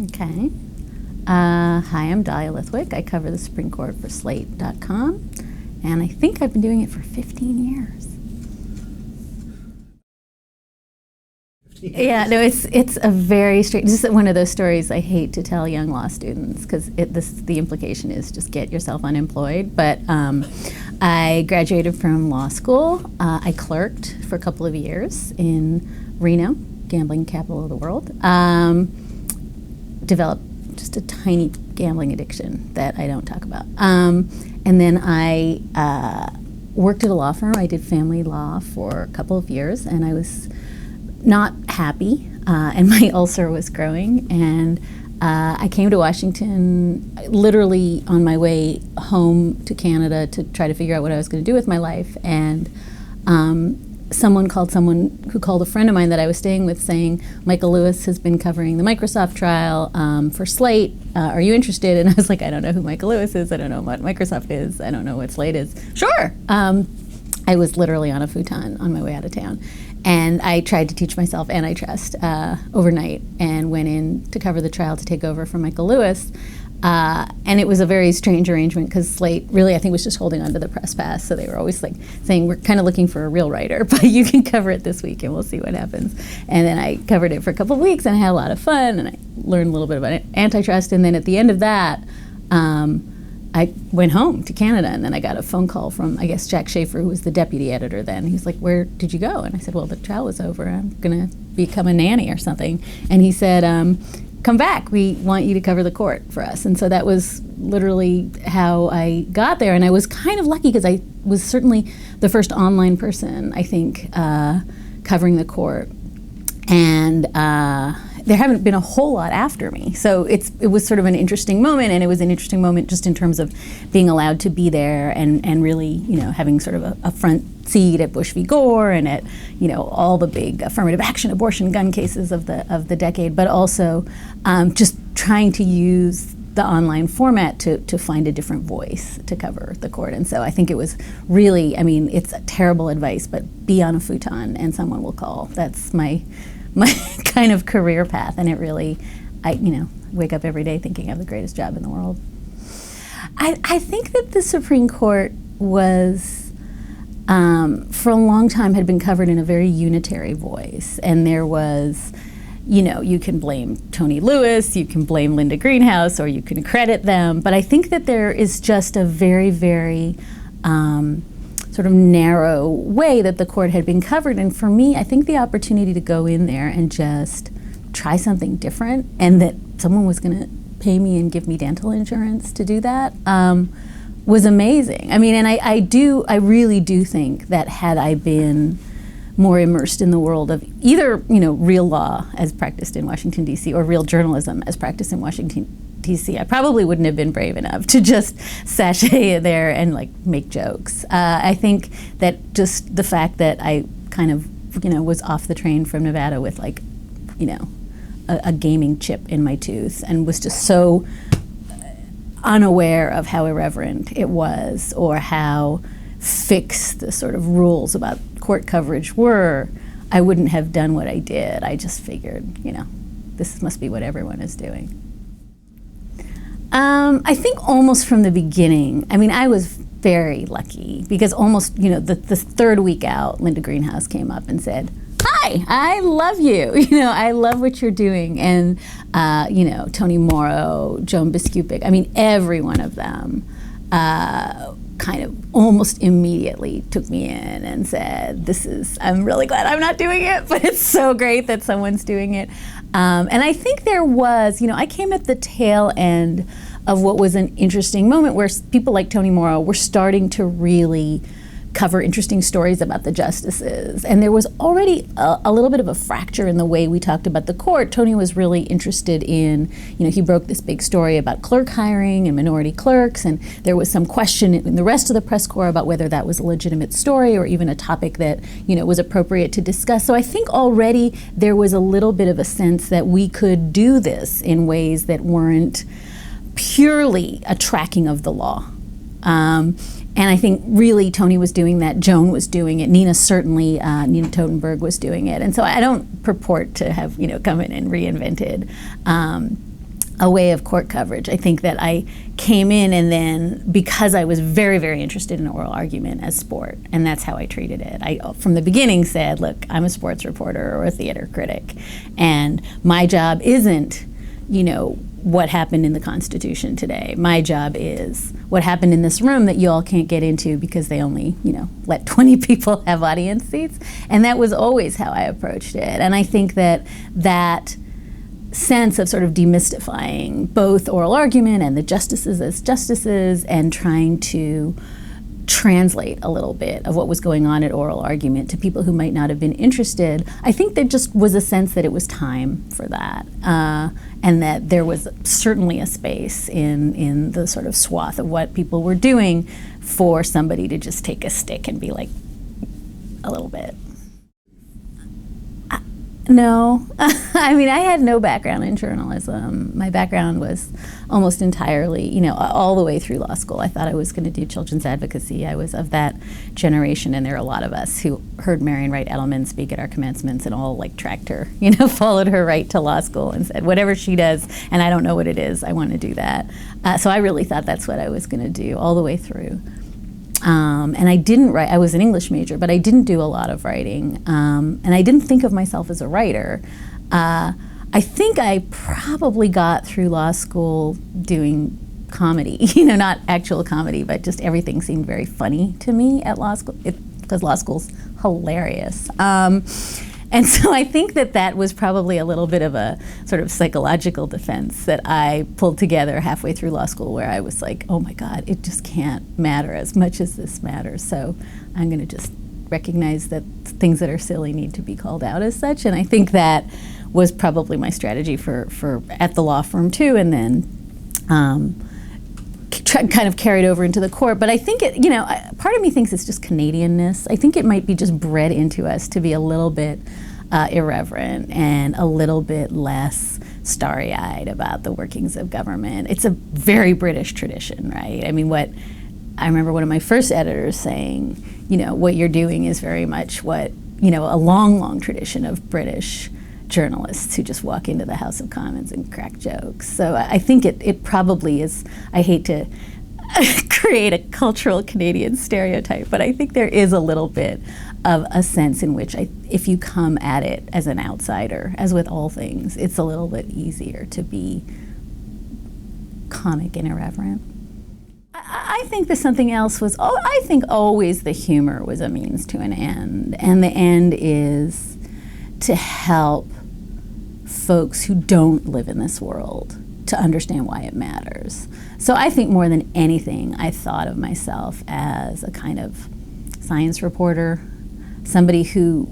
Okay. Hi, I'm Dahlia Lithwick. I cover the Supreme Court for Slate.com, and I think I've been doing it for 15 years. Yeah, no, it's a very strange. This is one of those stories I hate to tell young law students because the implication is just get yourself unemployed. But I graduated from law school. I clerked for a couple of years in Reno, gambling capital of the world. Developed just a tiny gambling addiction that I don't talk about. And then I worked at a law firm. I did family law for a couple of years, and I was not happy, and my ulcer was growing, and I came to Washington literally on my way home to Canada to try to figure out what I was going to do with my life, and someone who called a friend of mine that I was staying with saying, Michael Lewis has been covering the Microsoft trial for Slate, are you interested? And I was like, I don't know who Michael Lewis is, I don't know what Microsoft is, I don't know what Slate is. Sure! I was literally on a futon on my way out of town. And I tried to teach myself antitrust overnight and went in to cover the trial to take over for Michael Lewis. And it was a very strange arrangement because Slate really, I think, was just holding on to the press pass. So they were always like saying, we're kind of looking for a real writer, but you can cover it this week and we'll see what happens. And then I covered it for a couple of weeks and I had a lot of fun and I learned a little bit about antitrust. And then at the end of that, I went home to Canada, and then I got a phone call from, I guess, Jack Schaefer, who was the deputy editor then. He was like, where did you go? And I said, well, the trial was over. I'm going to become a nanny or something. And he said, come back. We want you to cover the court for us. And so that was literally how I got there. And I was kind of lucky because I was certainly the first online person, I think, covering the court. And there haven't been a whole lot after me. So it was sort of an interesting moment, and it was an interesting moment just in terms of being allowed to be there and really, you know, having sort of a front seat at Bush v. Gore and at, you know, all the big affirmative action, abortion, gun cases of the decade, but also just trying to use the online format to find a different voice to cover the court. And so I think it was really, I mean, it's terrible advice, but be on a futon and someone will call. That's my kind of career path, and it really, I wake up every day thinking I have the greatest job in the world. I think that the Supreme Court was, for a long time, had been covered in a very unitary voice, and there was, you know, you can blame Tony Lewis, you can blame Linda Greenhouse, or you can credit them, but I think that there is just a very, very sort of narrow way that the court had been covered. And for me, I think the opportunity to go in there and just try something different, and that someone was going to pay me and give me dental insurance to do that, was amazing. I mean, and I really do think that had I been more immersed in the world of either, you know, real law as practiced in Washington, D.C., or real journalism as practiced in Washington, D.C., I probably wouldn't have been brave enough to just sashay there and like make jokes. I think that just the fact that I kind of, you know, was off the train from Nevada with like, you know, a gaming chip in my tooth and was just so unaware of how irreverent it was or how fixed the sort of rules about court coverage were, I wouldn't have done what I did. I just figured, you know, this must be what everyone is doing. I think almost from the beginning, I mean, I was very lucky because almost, you know, the third week out, Linda Greenhouse came up and said, hi, I love you. You know, I love what you're doing. And, you know, Tony Morrow, Joan Biskupic, I mean, every one of them kind of almost immediately took me in and said, I'm really glad I'm not doing it, but it's so great that someone's doing it. And I think there was, you know, I came at the tail end of what was an interesting moment where people like Tony Morrow were starting to really cover interesting stories about the justices. And there was already a little bit of a fracture in the way we talked about the court. Tony was really interested in, you know, he broke this big story about clerk hiring and minority clerks, and there was some question in the rest of the press corps about whether that was a legitimate story or even a topic that, you know, was appropriate to discuss. So I think already there was a little bit of a sense that we could do this in ways that weren't purely a tracking of the law. And I think really Tony was doing that, Joan was doing it, Nina certainly, Nina Totenberg was doing it. And so I don't purport to have, you know, come in and reinvented a way of court coverage. I think that I came in, and then because I was very, very interested in oral argument as sport, and that's how I treated it. I, from the beginning, said, look, I'm a sports reporter or a theater critic, and my job isn't, what happened in the Constitution today. My job is what happened in this room that you all can't get into because they only, let 20 people have audience seats. And that was always how I approached it. And I think that sense of sort of demystifying both oral argument and the justices as justices, and trying to translate a little bit of what was going on at oral argument to people who might not have been interested. I think there just was a sense that it was time for that, and that there was certainly a space in the sort of swath of what people were doing for somebody to just take a stick and be like, a little bit. No, I mean, I had no background in journalism. My background was almost entirely, all the way through law school. I thought I was going to do children's advocacy. I was of that generation, and there are a lot of us who heard Marian Wright Edelman speak at our commencements and all tracked her, followed her right to law school and said, whatever she does, and I don't know what it is, I want to do that. So I really thought that's what I was going to do all the way through. And I didn't write. I was an English major, but I didn't do a lot of writing, and I didn't think of myself as a writer. I think I probably got through law school doing comedy, not actual comedy, but just everything seemed very funny to me at law school, because law school's hilarious. And so I think that was probably a little bit of a sort of psychological defense that I pulled together halfway through law school, where I was like, oh my God, it just can't matter as much as this matters. So I'm going to just recognize that things that are silly need to be called out as such. And I think that was probably my strategy for at the law firm too, and then kind of carried over into the court. But I think part of me thinks it's just Canadianness. I think it might be just bred into us to be a little bit irreverent and a little bit less starry-eyed about the workings of government. It's a very British tradition, right? I mean, I remember one of my first editors saying, what you're doing is very much what, a long, long tradition of British journalists who just walk into the House of Commons and crack jokes. So I think it probably is, I hate to create a cultural Canadian stereotype, but I think there is a little bit of a sense in which if you come at it as an outsider, as with all things, it's a little bit easier to be comic and irreverent. I think that something else was, I think always the humor was a means to an end, and the end is to help folks who don't live in this world to understand why it matters. So I think more than anything, I thought of myself as a kind of science reporter, somebody who,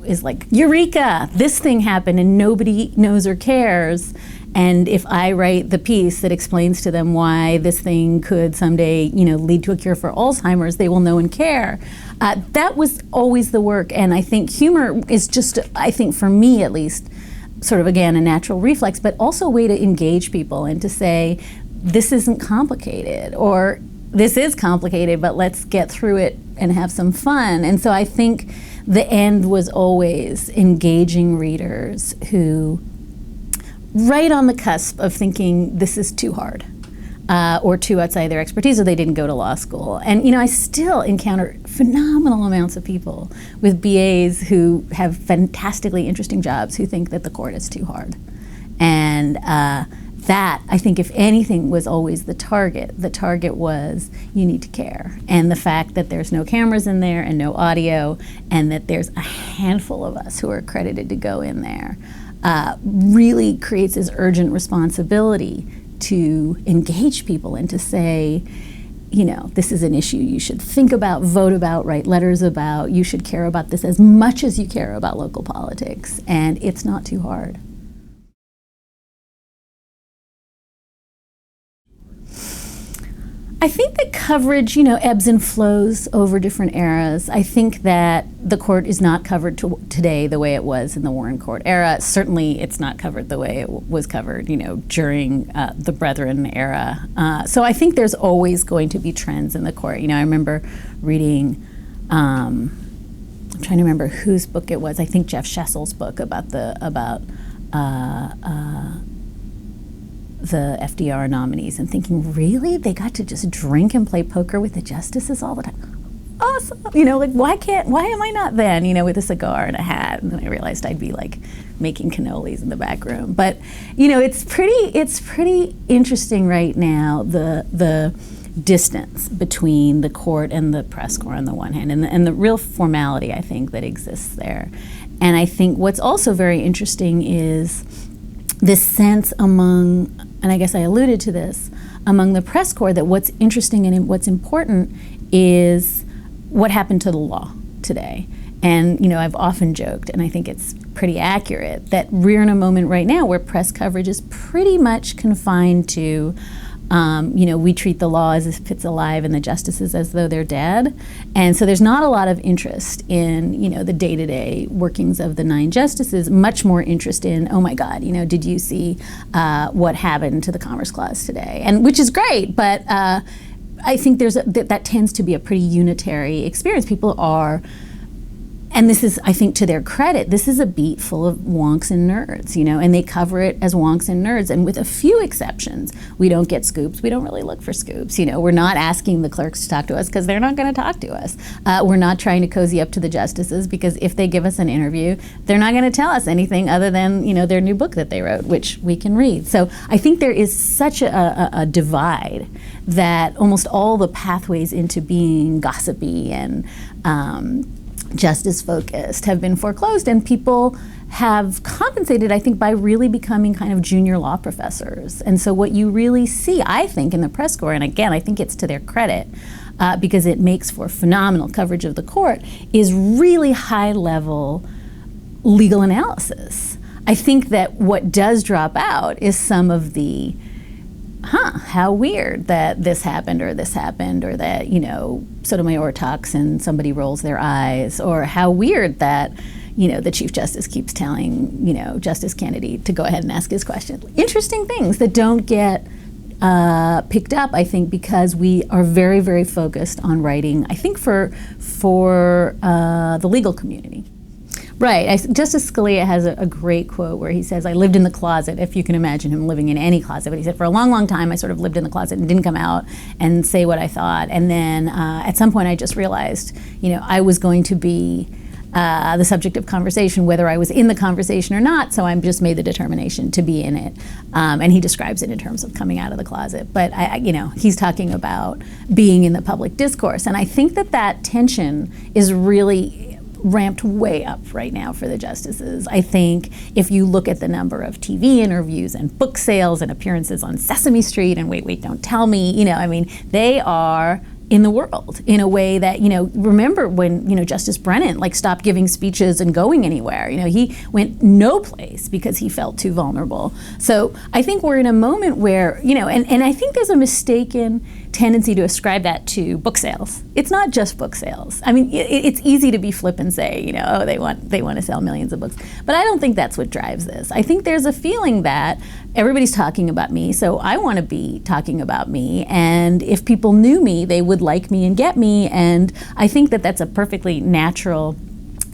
is like, eureka, this thing happened and nobody knows or cares. And if I write the piece that explains to them why this thing could someday, lead to a cure for Alzheimer's, they will know and care. That was always the work. And I think humor is just, I think for me at least, sort of, again, a natural reflex, but also a way to engage people and to say, this isn't complicated, or this is complicated, but let's get through it and have some fun. And so I think the end was always engaging readers who, right on the cusp of thinking this is too hard, or too outside their expertise, or they didn't go to law school. And I still encounter phenomenal amounts of people with BAs who have fantastically interesting jobs who think that the court is too hard. And that, I think, if anything, was always the target. The target was, you need to care. And the fact that there's no cameras in there and no audio, and that there's a handful of us who are accredited to go in there, really creates this urgent responsibility to engage people and to say, this is an issue you should think about, vote about, write letters about. You should care about this as much as you care about local politics, and it's not too hard. I think that coverage, ebbs and flows over different eras. I think that the court is not covered today the way it was in the Warren Court era. Certainly, it's not covered the way it was covered, during the Brethren era. So I think there's always going to be trends in the court. I remember reading, I'm trying to remember whose book it was. I think Jeff Schessel's book about the FDR nominees and thinking, really? They got to just drink and play poker with the justices all the time? Awesome. Like, why am I not then, with a cigar and a hat? And then I realized I'd be like making cannolis in the back room. But, it's pretty interesting right now, the distance between the court and the press corps on the one hand, and the real formality, I think, that exists there. And I think what's also very interesting is this sense among, and I guess I alluded to this, among the press corps, that what's interesting and what's important is what happened to the law today. And, I've often joked, and I think it's pretty accurate, that we're in a moment right now where press coverage is pretty much confined to, we treat the law as if it's alive and the justices as though they're dead. And so there's not a lot of interest in, the day-to-day workings of the 9 justices, much more interest in, oh my God, did you see what happened to the Commerce Clause today? And which is great, but I think that tends to be a pretty unitary experience. People are, and this is, I think, to their credit, this is a beat full of wonks and nerds, and they cover it as wonks and nerds. And with a few exceptions, we don't get scoops. We don't really look for scoops. We're not asking the clerks to talk to us because they're not going to talk to us. We're not trying to cozy up to the justices because if they give us an interview, they're not going to tell us anything other than, their new book that they wrote, which we can read. So I think there is such a divide that almost all the pathways into being gossipy and justice focused have been foreclosed, and people have compensated, I think, by really becoming kind of junior law professors. And so what you really see, I think, in the press corps, and again, I think it's to their credit, because it makes for phenomenal coverage of the court, is really high level legal analysis. I think that what does drop out is some of the how weird that this happened, or that, Sotomayor talks and somebody rolls their eyes, or how weird that, the Chief Justice keeps telling, Justice Kennedy to go ahead and ask his question. Interesting things that don't get picked up, I think, because we are very, very focused on writing, I think, for the legal community. Right. Justice Scalia has a great quote where he says, I lived in the closet, if you can imagine him living in any closet. But he said, for a long, long time, I sort of lived in the closet and didn't come out and say what I thought. And then at some point, I just realized, I was going to be the subject of conversation, whether I was in the conversation or not. So I just made the determination to be in it. And he describes it in terms of coming out of the closet. But, he's talking about being in the public discourse. And I think that tension is really ramped way up right now for the justices. I think if you look at the number of TV interviews and book sales and appearances on Sesame Street and Wait, Don't Tell Me, they are in the world in a way that, remember when, Justice Brennan stopped giving speeches and going anywhere. He went no place because he felt too vulnerable. So I think we're in a moment where, and I think there's a mistaken tendency to ascribe that to book sales. It's not just book sales. I mean, it's easy to be flip and say, they want to sell millions of books. But I don't think that's what drives this. I think there's a feeling that everybody's talking about me, so I want to be talking about me. And if people knew me, they would like me and get me. And I think that's a perfectly natural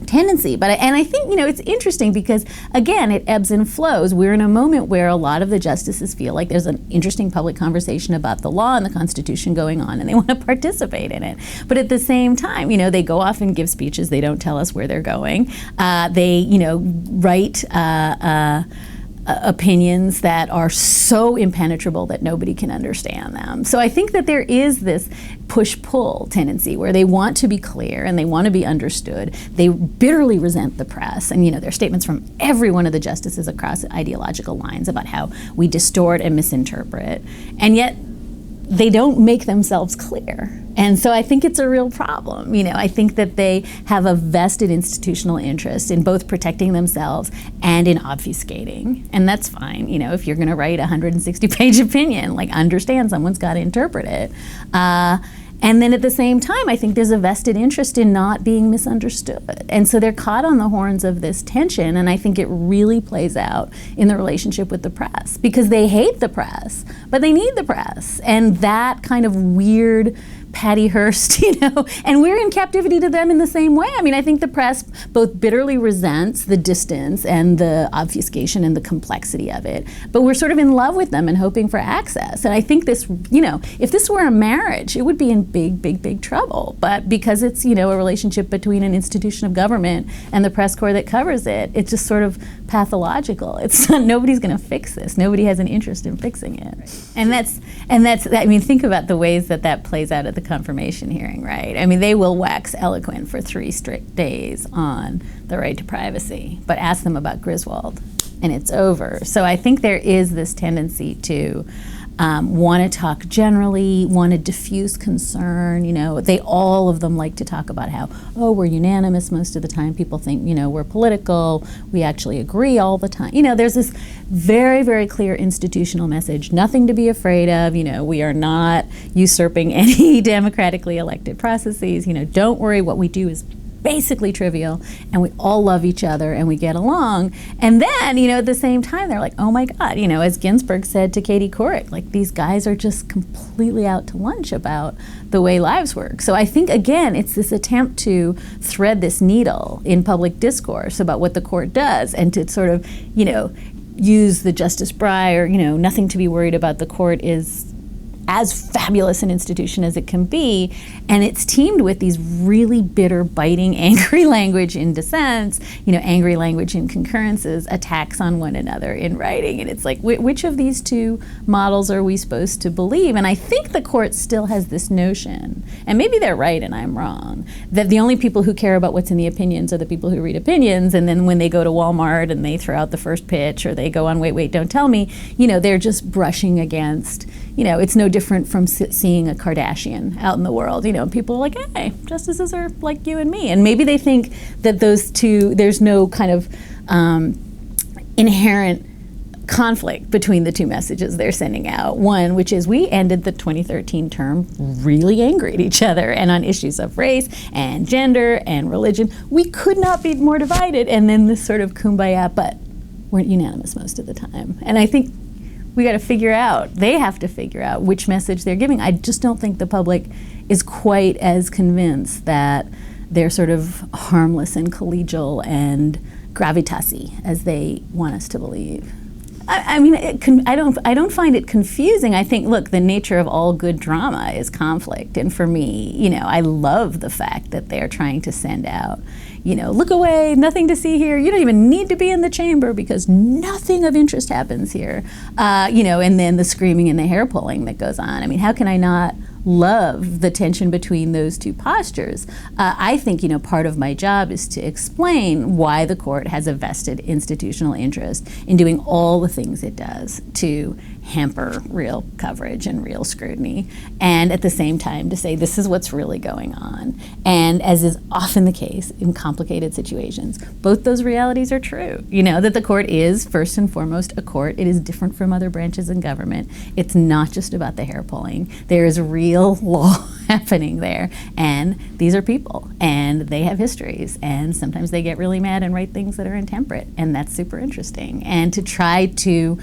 tendency. And I think, it's interesting because, again, it ebbs and flows. We're in a moment where a lot of the justices feel like there's an interesting public conversation about the law and the Constitution going on, and they want to participate in it. But at the same time, they go off and give speeches. They don't tell us where they're going. They, write opinions that are so impenetrable that nobody can understand them. So I think that there is this push-pull tendency where they want to be clear and they want to be understood. They bitterly resent the press. And, there are statements from every one of the justices across ideological lines about how we distort and misinterpret. And yet they don't make themselves clear. And so I think it's a real problem. I think that they have a vested institutional interest in both protecting themselves and in obfuscating. And that's fine. If you're going to write a 160-page opinion, understand someone's got to interpret it. And then at the same time, I think there's a vested interest in not being misunderstood. And so they're caught on the horns of this tension, and I think it really plays out in the relationship with the press, because they hate the press, but they need the press. And that kind of weird Patty Hearst, and we're in captivity to them in the same way. I mean, I think the press both bitterly resents the distance and the obfuscation and the complexity of it, but we're sort of in love with them and hoping for access. And I think this, if this were a marriage, it would be in big, big, big trouble. But because it's, a relationship between an institution of government and the press corps that covers it, it's just sort of pathological. It's nobody's going to fix this. Nobody has an interest in fixing it. And that's. I mean, think about the ways that plays out at the confirmation hearing, right? I mean, they will wax eloquent for 3 straight days on the right to privacy, but ask them about Griswold, and it's over. So I think there is this tendency to want to talk generally, want to diffuse concern. All of them like to talk about how, we're unanimous most of the time. People think, we're political. We actually agree all the time. There's this very, very clear institutional message, nothing to be afraid of. We are not usurping any democratically elected processes. Don't worry, what we do is basically trivial, and we all love each other and we get along. And then, at the same time, they're like, oh my God, as Ginsburg said to Katie Couric, like, these guys are just completely out to lunch about the way lives work. So I think, again, it's this attempt to thread this needle in public discourse about what the court does, and to sort of, use the Justice Breyer, nothing to be worried about, the court is as fabulous an institution as it can be, and it's teamed with these really bitter, biting, angry language in dissents, angry language in concurrences, attacks on one another in writing, and it's like, which of these two models are we supposed to believe? And I think the court still has this notion, and maybe they're right and I'm wrong, that the only people who care about what's in the opinions are the people who read opinions, and then when they go to Walmart and they throw out the first pitch, or they go on Wait, Don't Tell Me, they're just brushing against, it's no different from seeing a Kardashian out in the world. People are like, hey, justices are like you and me. And maybe they think that those two, there's no kind of inherent conflict between the two messages they're sending out. One, which is, we ended the 2013 term really angry at each other, and on issues of race and gender and religion. We could not be more divided. And then this sort of kumbaya, but weren't unanimous most of the time. And I think we got to figure out, they have to figure out which message they're giving. I just don't think the public is quite as convinced that they're sort of harmless and collegial and gravitas-y as they want us to believe. I mean, I don't find it confusing. I think, look, the nature of all good drama is conflict. And for me, I love the fact that they're trying to send out, look away, nothing to see here. You don't even need to be in the chamber because nothing of interest happens here. And then the screaming and the hair pulling that goes on. I mean, how can I not love the tension between those two postures? I think, part of my job is to explain why the court has a vested institutional interest in doing all the things it does to hamper real coverage and real scrutiny, and at the same time to say this is what's really going on. And as is often the case in complicated situations, both those realities are true. That the court is first and foremost a court. It is different from other branches in government. It's not just about the hair pulling. There is real law happening there, and these are people, and they have histories, and sometimes they get really mad and write things that are intemperate, and that's super interesting. And to try to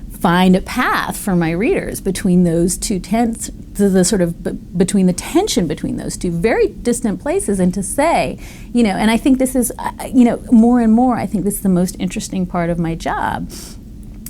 find a path for my readers between those two the sort of between the tension between those two very distant places, and to say, and I think this is, more and more, I think this is the most interesting part of my job,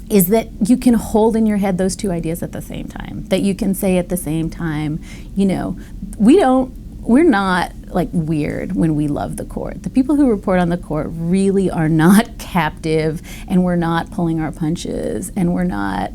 is that you can hold in your head those two ideas at the same time. That you can say at the same time, we're not like weird when we love the court. The people who report on the court really are not captive, and we're not pulling our punches, and we're not,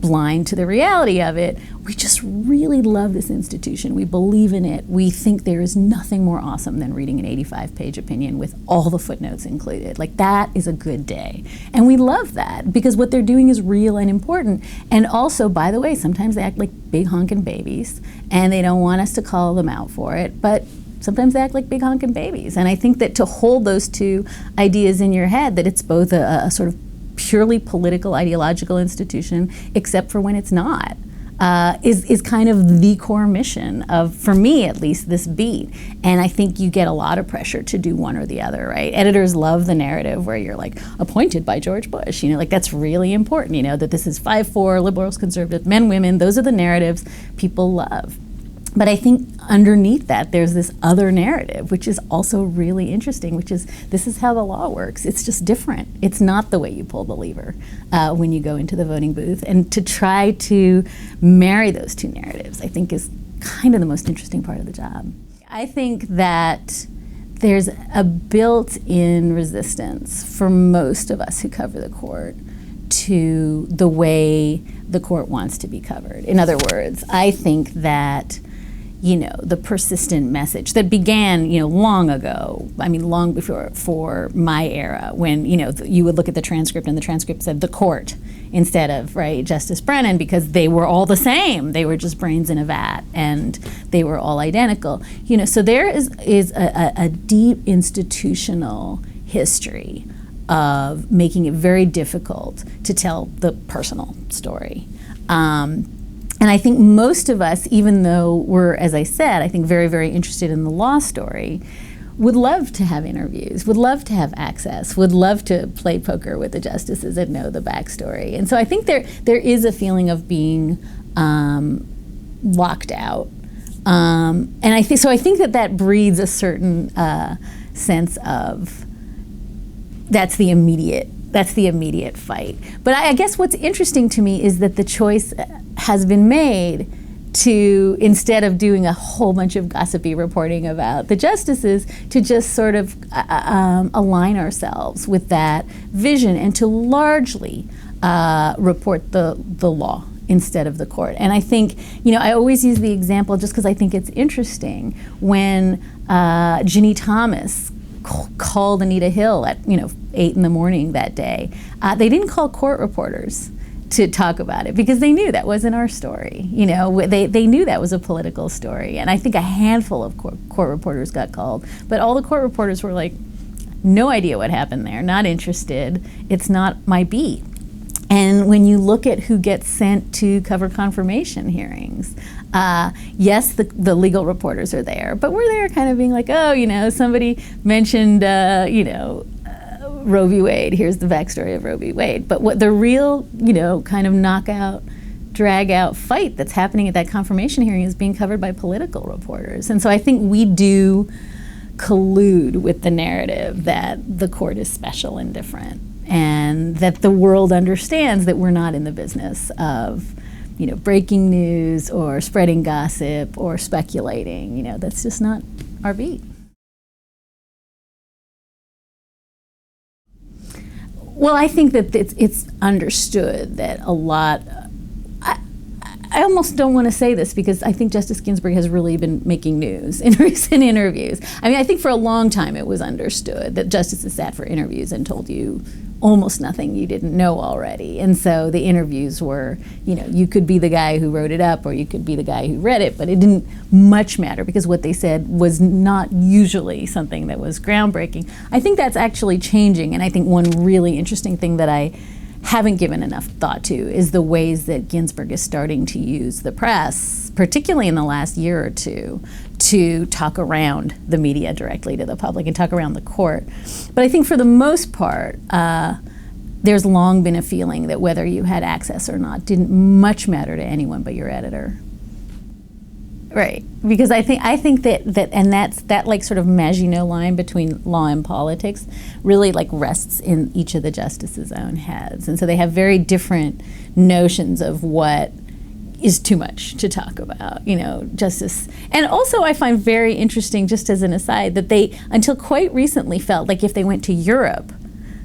blind to the reality of it. We just really love this institution. We believe in it. We think there is nothing more awesome than reading an 85-page opinion with all the footnotes included. Like, that is a good day. And we love that because what they're doing is real and important. And also, by the way, sometimes they act like big honking babies, and they don't want us to call them out for it, but sometimes they act like big honking babies. And I think that to hold those two ideas in your head, that it's both a sort of purely political, ideological institution, except for when it's not, is kind of the core mission of, for me at least, this beat. And I think you get a lot of pressure to do one or the other, right? Editors love the narrative where you're like, appointed by George Bush, like that's really important, that this is 5-4, liberals, conservatives, men, women, those are the narratives people love. But I think underneath that, there's this other narrative, which is also really interesting, which is this is how the law works. It's just different. It's not the way you pull the lever when you go into the voting booth. And to try to marry those two narratives, I think, is kind of the most interesting part of the job. I think that there's a built-in resistance for most of us who cover the court to the way the court wants to be covered. In other words, I think that the persistent message that began, long ago, long before for my era, when, you would look at the transcript and the transcript said the court instead of, right, Justice Brennan, because they were all the same. They were just brains in a vat and they were all identical. So there is a deep institutional history of making it very difficult to tell the personal story. And I think most of us, even though we're, as I said, I think very, very interested in the law story, would love to have interviews, would love to have access, would love to play poker with the justices and know the backstory. And so I think there is a feeling of being locked out. And I think that breeds a certain sense of that's the immediate fight. But I guess what's interesting to me is that the choice has been made to, instead of doing a whole bunch of gossipy reporting about the justices, to just sort of align ourselves with that vision and to largely report the law instead of the court. And I think, I always use the example just because I think it's interesting when Ginny Thomas called Anita Hill at 8 in the morning that day. They didn't call court reporters to talk about it because they knew that wasn't our story. They knew that was a political story. And I think a handful of court reporters got called, but all the court reporters were like, no idea what happened there, not interested, it's not my beat. And when you look at who gets sent to cover confirmation hearings, yes, the legal reporters are there, but we're there kind of being like, oh, somebody mentioned, Roe v. Wade, here's the backstory of Roe v. Wade. But what the real, kind of knockout, drag-out fight that's happening at that confirmation hearing is being covered by political reporters. And so I think we do collude with the narrative that the court is special and different, and that the world understands that we're not in the business of, breaking news or spreading gossip or speculating. That's just not our beat. Well, I think that it's understood that a lot. I almost don't want to say this because I think Justice Ginsburg has really been making news in recent interviews. I think for a long time it was understood that justices sat for interviews and told you almost nothing you didn't know already. And so the interviews were, you could be the guy who wrote it up or you could be the guy who read it, but it didn't much matter because what they said was not usually something that was groundbreaking. I think that's actually changing, and I think one really interesting thing that I haven't given enough thought to is the ways that Ginsburg is starting to use the press, particularly in the last year or two, to talk around the media directly to the public and talk around the court. But I think for the most part, there's long been a feeling that whether you had access or not didn't much matter to anyone but your editor. Right, because I think that and that like sort of Maginot line between law and politics really like rests in each of the justices' own heads, and so they have very different notions of what is too much to talk about, justice. And also I find very interesting, just as an aside, that they until quite recently felt like if they went to Europe,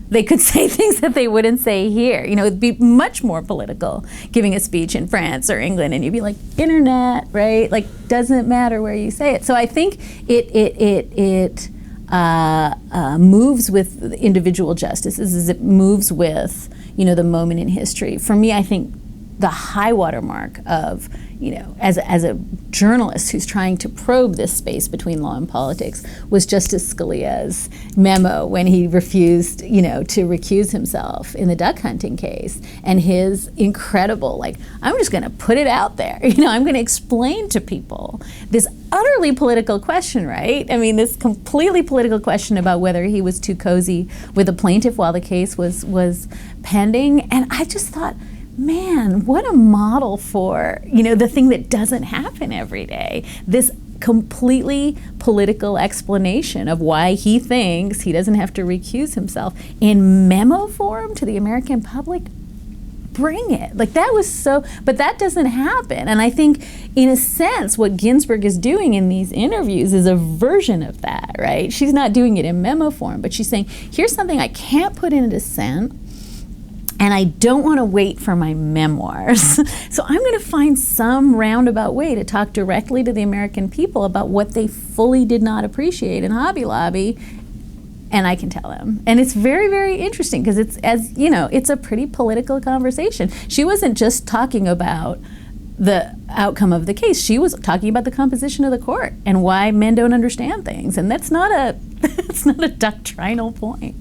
they could say things that they wouldn't say here. It'd be much more political giving a speech in France or England, and you'd be like, internet, right? Like, doesn't matter where you say it. So I think it moves with individual justices as it moves with, the moment in history. For me, I think the high watermark of, as a journalist who's trying to probe this space between law and politics was Justice Scalia's memo when he refused, to recuse himself in the duck hunting case, and his incredible, I'm just going to put it out there. I'm going to explain to people this utterly political question, right? This completely political question about whether he was too cozy with the plaintiff while the case was pending. And I just thought, man, what a model for, the thing that doesn't happen every day. This completely political explanation of why he thinks he doesn't have to recuse himself in memo form to the American public. Bring it. Like, that was so, but that doesn't happen. And I think, in a sense, what Ginsburg is doing in these interviews is a version of that, right? She's not doing it in memo form, but she's saying, here's something I can't put in a dissent, and I don't want to wait for my memoirs. So I'm going to find some roundabout way to talk directly to the American people about what they fully did not appreciate in Hobby Lobby, and I can tell them. And it's very, very interesting because it's a pretty political conversation. She wasn't just talking about the outcome of the case. She was talking about the composition of the court and why men don't understand things. And that's not a doctrinal point.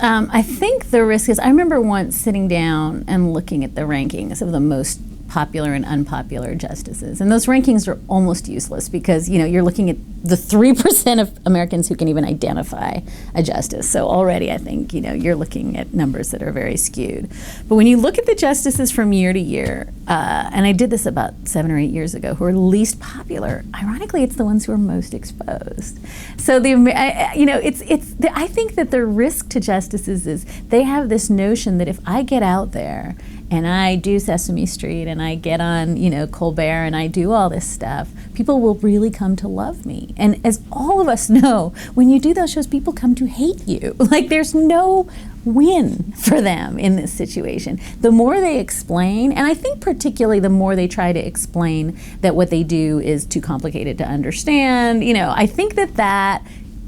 I think the risk is, I remember once sitting down and looking at the rankings of the most popular and unpopular justices. And those rankings are almost useless because, you're looking at the 3% of Americans who can even identify a justice. So already I think, you're looking at numbers that are very skewed. But when you look at the justices from year to year, and I did this about 7 or 8 years ago, who are least popular, ironically, it's the ones who are most exposed. So I think that the risk to justices is they have this notion that if I get out there and I do Sesame Street and I get on, Colbert and I do all this stuff, people will really come to love me. And as all of us know, when you do those shows, people come to hate you. Like, there's no win for them in this situation. The more they explain, and I think particularly the more they try to explain that what they do is too complicated to understand, I think that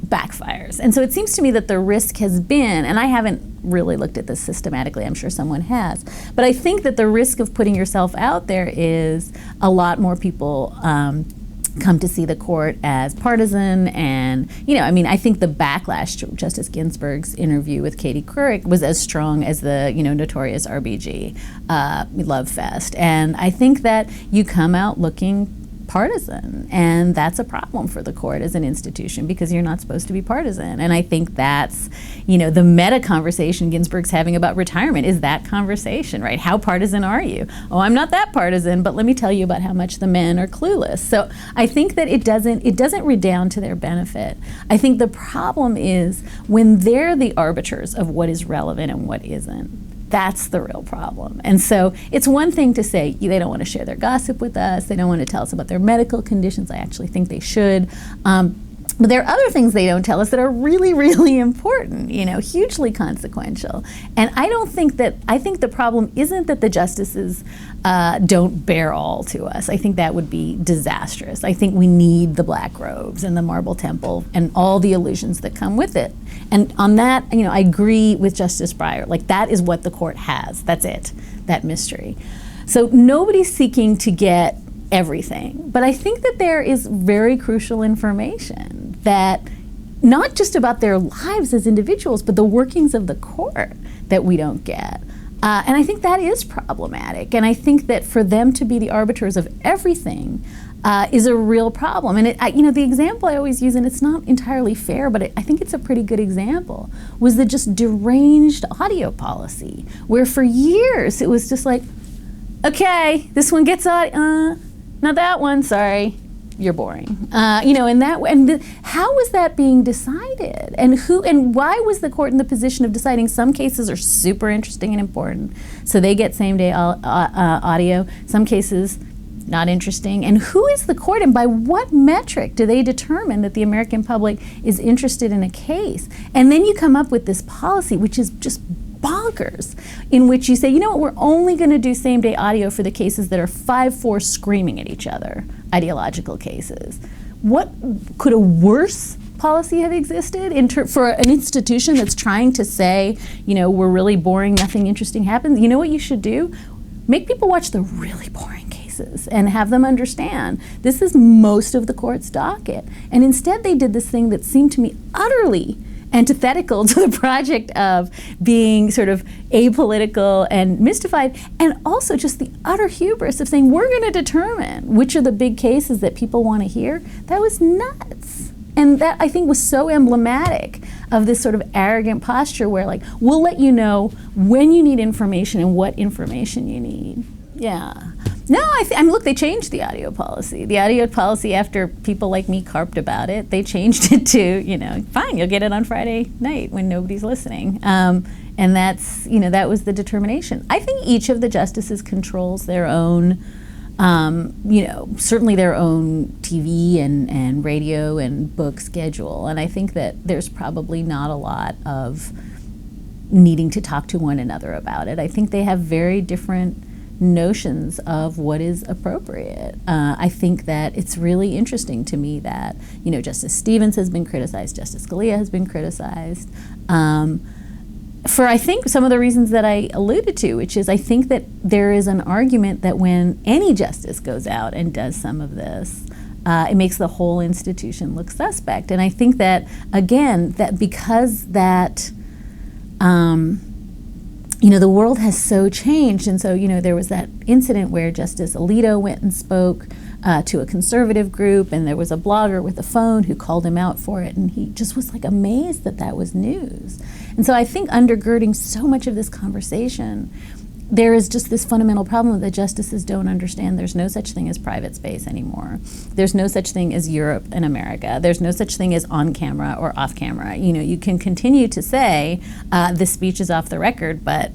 backfires. And so it seems to me that the risk has been, and I haven't really looked at this systematically, I'm sure someone has, but I think that the risk of putting yourself out there is a lot more people come to see the court as partisan. And, I think the backlash to Justice Ginsburg's interview with Katie Couric was as strong as the, notorious RBG love fest. And I think that you come out looking partisan, and that's a problem for the court as an institution because you're not supposed to be partisan. And I think that's, the meta conversation Ginsburg's having about retirement is that conversation, right? How partisan are you? Oh, I'm not that partisan, but let me tell you about how much the men are clueless. So I think that it doesn't redound to their benefit. I think the problem is when they're the arbiters of what is relevant and what isn't. That's the real problem. And so it's one thing to say they don't want to share their gossip with us, they don't want to tell us about their medical conditions. I actually think they should. But there are other things they don't tell us that are really, really important, hugely consequential. And I think the problem isn't that the justices don't bear all to us. I think that would be disastrous. I think we need the black robes and the marble temple and all the illusions that come with it. And on that, I agree with Justice Breyer. Like, that is what the court has. That's it, that mystery. So nobody's seeking to get everything. But I think that there is very crucial information that not just about their lives as individuals, but the workings of the court that we don't get. And I think that is problematic. And I think that for them to be the arbiters of everything is a real problem. And the example I always use, and it's not entirely fair, but I think it's a pretty good example, was the just deranged audio policy, where for years it was just like, okay, this one gets audio, not that one, sorry, you're boring. How was that being decided? And why was the court in the position of deciding some cases are super interesting and important, so they get same-day audio, some cases not interesting? And who is the court, and by what metric do they determine that the American public is interested in a case? And then you come up with this policy, which is just bonkers, in which you say, we're only going to do same-day audio for the cases that are 5-4 screaming at each other, ideological cases. What could a worse policy have existed for an institution that's trying to say, we're really boring, nothing interesting happens? You know what you should do? Make people watch the really boring cases and have them understand this is most of the court's docket. And instead they did this thing that seemed to me utterly antithetical to the project of being sort of apolitical and mystified, and also just the utter hubris of saying we're going to determine which are the big cases that people want to hear. That was nuts. And that, I think, was so emblematic of this sort of arrogant posture where, like, we'll let you know when you need information and what information you need. Yeah. No, I mean, look, they changed the audio policy. The audio policy, after people like me carped about it, they changed it to, fine, you'll get it on Friday night when nobody's listening. And that's, that was the determination. I think each of the justices controls their own, certainly their own TV and radio and book schedule. And I think that there's probably not a lot of needing to talk to one another about it. I think they have very different notions of what is appropriate. I think that it's really interesting to me that, Justice Stevens has been criticized, Justice Scalia has been criticized, for I think some of the reasons that I alluded to, which is I think that there is an argument that when any justice goes out and does some of this, it makes the whole institution look suspect. And I think that, again, that because that, the world has so changed, and so, there was that incident where Justice Alito went and spoke to a conservative group, and there was a blogger with a phone who called him out for it, and he just was like amazed that that was news. And so I think undergirding so much of this conversation, there is just this fundamental problem that justices don't understand. There's no such thing as private space anymore. There's no such thing as Europe and America. There's no such thing as on camera or off camera. You can continue to say this speech is off the record, but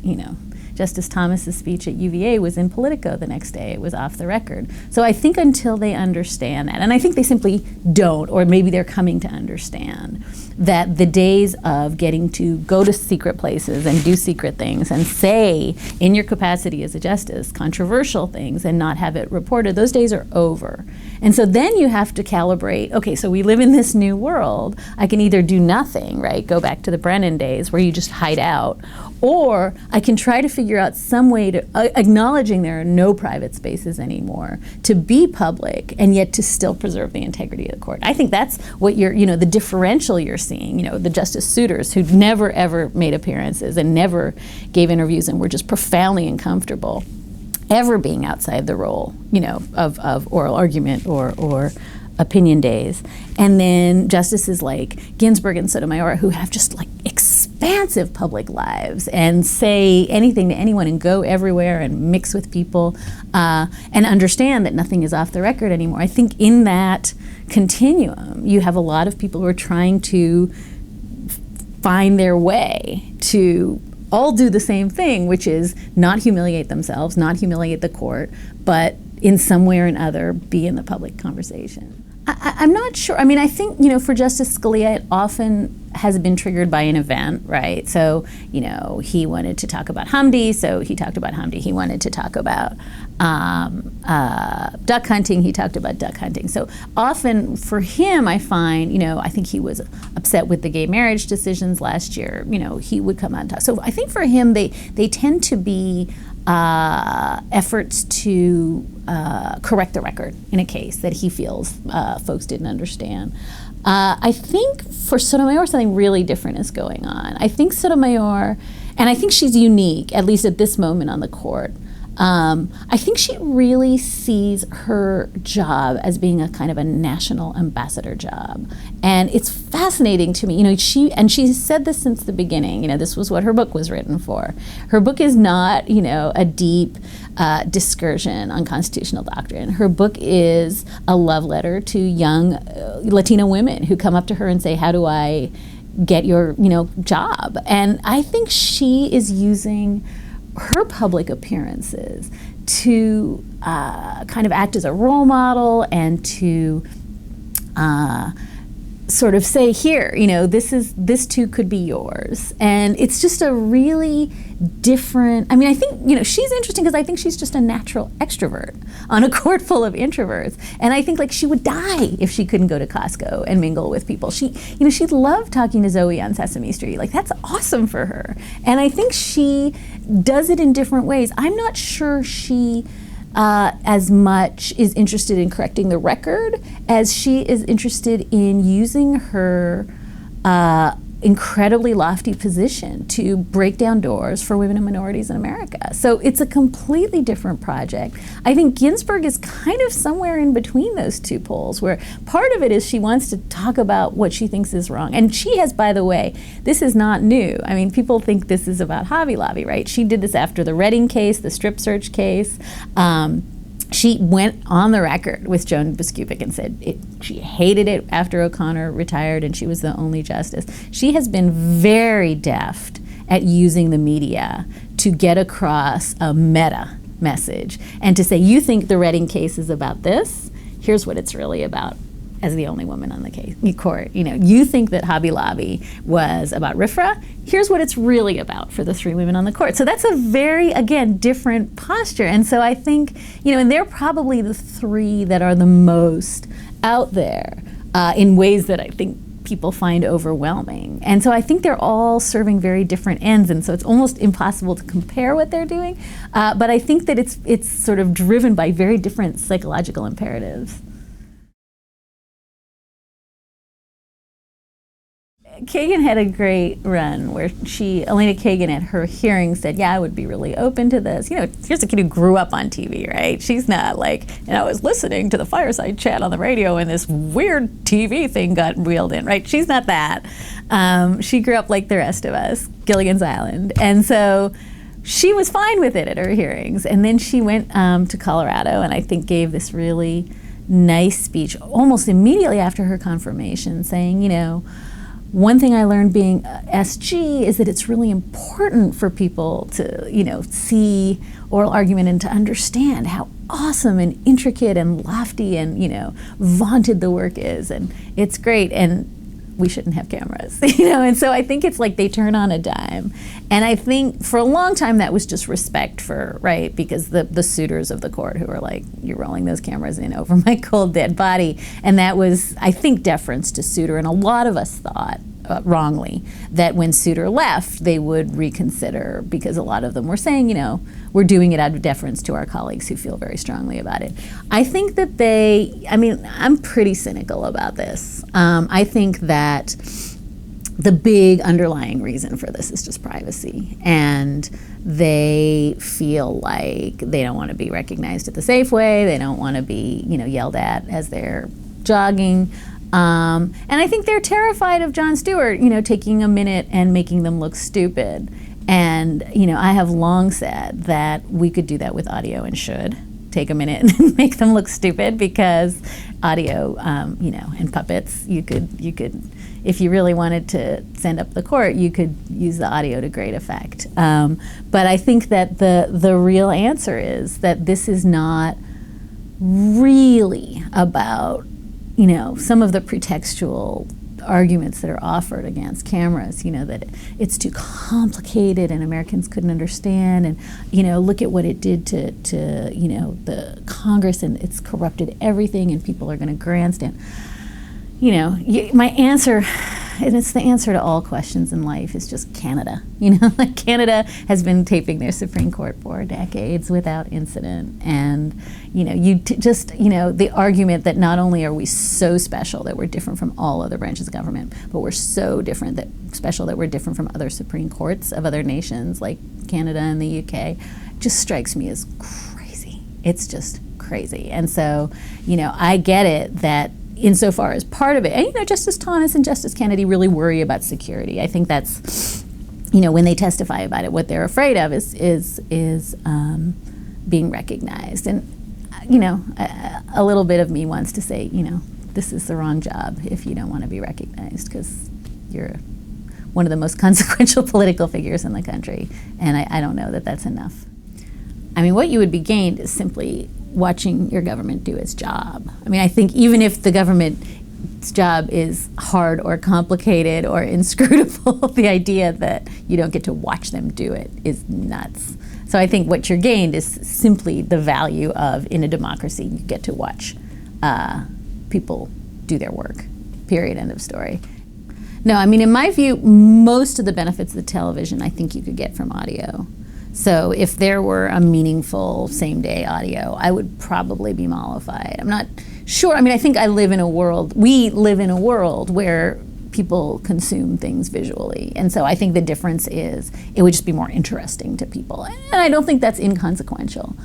Justice Thomas's speech at UVA was in Politico the next day. It was off the record. So I think until they understand that, and I think they simply don't, or maybe they're coming to understand, that the days of getting to go to secret places and do secret things and say, in your capacity as a justice, controversial things and not have it reported, those days are over. And so then you have to calibrate, okay, so we live in this new world. I can either do nothing, right, go back to the Brennan days where you just hide out, or I can try to figure out some way to, acknowledging there are no private spaces anymore, to be public and yet to still preserve the integrity of the court. I think that's what you're, the differential you're seeing, the Justice Souters who never ever made appearances and never gave interviews and were just profoundly uncomfortable ever being outside the role, of oral argument or opinion days. And then justices like Ginsburg and Sotomayor who have just like expansive public lives and say anything to anyone and go everywhere and mix with people and understand that nothing is off the record anymore. I think in that continuum, you have a lot of people who are trying to find their way to all do the same thing, which is not humiliate themselves, not humiliate the court, but in some way or another be in the public conversation. I'm not sure. I mean, I think, for Justice Scalia, it often has been triggered by an event, right? So, he wanted to talk about Hamdi, so he talked about Hamdi. He wanted to talk about duck hunting, he talked about duck hunting. So often for him, I find, I think he was upset with the gay marriage decisions last year. He would come out and talk. So I think for him, they tend to be efforts to correct the record in a case that he feels folks didn't understand. I think for Sotomayor, something really different is going on. I think Sotomayor, and I think she's unique, at least at this moment on the court, I think she really sees her job as being a kind of a national ambassador job. And it's fascinating to me, she's said this since the beginning, this was what her book was written for. Her book is not, a deep discursion on constitutional doctrine. Her book is a love letter to young Latino women who come up to her and say, how do I get your, job? And I think she is using her public appearances to kind of act as a role model and to sort of say, here, this too could be yours. And it's just a really different, I think, she's interesting because I think she's just a natural extrovert on a court full of introverts. And I think she would die if she couldn't go to Costco and mingle with people. She loved talking to Zoe on Sesame Street. That's awesome for her. And I think she does it in different ways. I'm not sure she as much is interested in correcting the record as she is interested in using her incredibly lofty position to break down doors for women and minorities in America. So it's a completely different project. I think Ginsburg is kind of somewhere in between those two poles, where part of it is she wants to talk about what she thinks is wrong. And she has, by the way, this is not new. I mean, people think this is about Hobby Lobby, right? She did this after the Redding case, the strip search case. She went on the record with Joan Biskupic and said she hated it after O'Connor retired and she was the only justice. She has been very deft at using the media to get across a meta message and to say, you think the Redding case is about this? Here's what it's really about. As the only woman on the case court, you think that Hobby Lobby was about RFRA. Here's what it's really about for the three women on the court. So that's a very, again, different posture. And so I think, and they're probably the three that are the most out there in ways that I think people find overwhelming. And so I think they're all serving very different ends. And so it's almost impossible to compare what they're doing. But I think that it's sort of driven by very different psychological imperatives. Kagan had a great run where Elena Kagan at her hearing said, yeah, I would be really open to this. Here's a kid who grew up on TV, right? She's not like, I was listening to the fireside chat on the radio and this weird TV thing got wheeled in, right? She's not that. She grew up like the rest of us, Gilligan's Island. And so she was fine with it at her hearings. And then she went to Colorado and I think gave this really nice speech almost immediately after her confirmation saying, one thing I learned being SG is that it's really important for people to, see oral argument and to understand how awesome and intricate and lofty and, vaunted the work is. And it's great. And we shouldn't have cameras, And so I think it's like they turn on a dime. And I think for a long time that was just respect for, right, because the suitors of the court who were like, you're rolling those cameras in over my cold dead body. And that was, I think, deference to Souter. And a lot of us thought, wrongly, that when Souter left, they would reconsider because a lot of them were saying, we're doing it out of deference to our colleagues who feel very strongly about it. I think that I'm pretty cynical about this. I think that the big underlying reason for this is just privacy. And they feel like they don't want to be recognized at the Safeway. They don't want to be, yelled at as they're jogging. And I think they're terrified of Jon Stewart, taking a minute and making them look stupid. And, I have long said that we could do that with audio and should take a minute and make them look stupid because audio, and puppets, you could, if you really wanted to send up the court, you could use the audio to great effect. But I think that the real answer is that this is not really about some of the pretextual arguments that are offered against cameras, that it's too complicated and Americans couldn't understand, and look at what it did to the Congress, and it's corrupted everything, and people are going to grandstand. My answer, and it's the answer to all questions in life, is just Canada. Like Canada has been taping their Supreme Court for decades without incident, and the argument that not only are we so special that we're different from all other branches of government, but we're so special that we're different from other Supreme Courts of other nations like Canada and the UK, just strikes me as crazy. It's just crazy. And so, I get it that insofar as part of it, and Justice Thomas and Justice Kennedy really worry about security. I think that's, when they testify about it, what they're afraid of is being recognized. And a little bit of me wants to say, this is the wrong job if you don't want to be recognized, because you're one of the most consequential political figures in the country, and I don't know that that's enough. What you would be gained is simply watching your government do its job. I think even if the government's job is hard or complicated or inscrutable, the idea that you don't get to watch them do it is nuts. So I think what you're gained is simply the value of, in a democracy, you get to watch people do their work, period, end of story. No, in my view, most of the benefits of the television I think you could get from audio. So if there were a meaningful same-day audio, I would probably be mollified. I'm not sure. I think we live in a world where people consume things visually. And so I think the difference is it would just be more interesting to people. And I don't think that's inconsequential.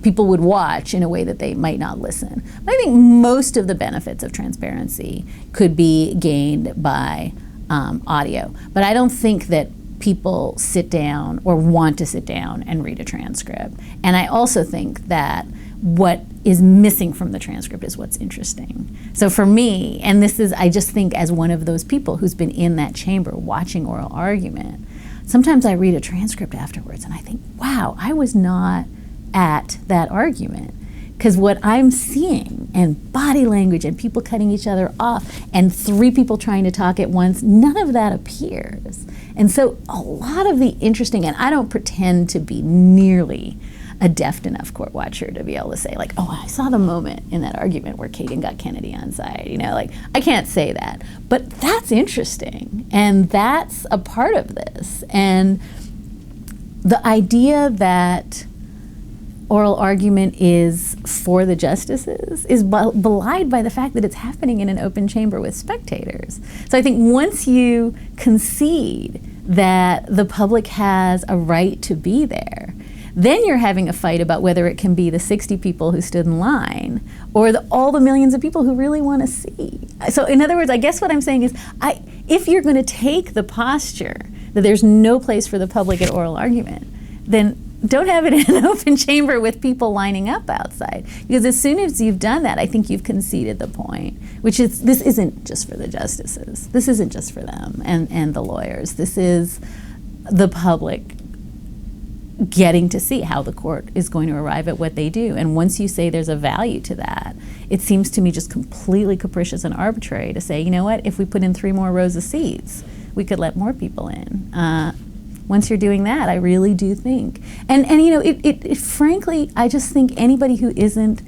People would watch in a way that they might not listen. But I think most of the benefits of transparency could be gained by audio. But I don't think that people sit down or want to sit down and read a transcript. And I also think that what is missing from the transcript is what's interesting. So for me, and this is, I just think as one of those people who's been in that chamber watching oral argument, sometimes I read a transcript afterwards and I think, wow, I was not at that argument. Because what I'm seeing, and body language and people cutting each other off and 3 people trying to talk at once, none of that appears. And so a lot of the interesting, and I don't pretend to be nearly a deft enough court watcher to be able to say, like, oh, I saw the moment in that argument where Kagan got Kennedy on side. You know, like, I can't say that. But that's interesting, and that's a part of this. And the idea that oral argument is for the justices is belied by the fact that it's happening in an open chamber with spectators. So I think once you concede that the public has a right to be there, then you're having a fight about whether it can be the 60 people who stood in line or all the millions of people who really want to see. So in other words, I guess what I'm saying is, if you're going to take the posture that there's no place for the public at oral argument, then don't have it in an open chamber with people lining up outside. Because as soon as you've done that, I think you've conceded the point, which is this isn't just for the justices. This isn't just for them and the lawyers. This is the public getting to see how the court is going to arrive at what they do. And once you say there's a value to that, it seems to me just completely capricious and arbitrary to say, you know what, if we put in 3 more rows of seats, we could let more people in. Once you're doing that, I really do think. And you know, it frankly, I just think anybody who isn't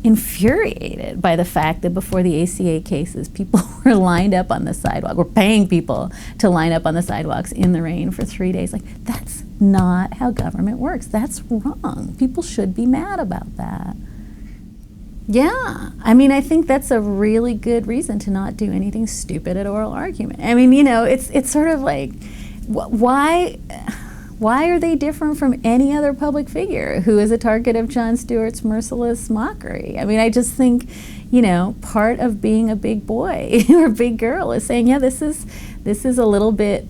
infuriated by the fact that before the ACA cases, people were lined up on the sidewalk, we're paying people to line up on the sidewalks in the rain for 3 days. Like, that's not how government works. That's wrong. People should be mad about that. Yeah, I mean, I think that's a really good reason to not do anything stupid at oral argument. I mean, you know, it's sort of like, why are they different from any other public figure who is a target of Jon Stewart's merciless mockery? I mean, I just think, you know, part of being a big boy or a big girl is saying, yeah, this is a little bit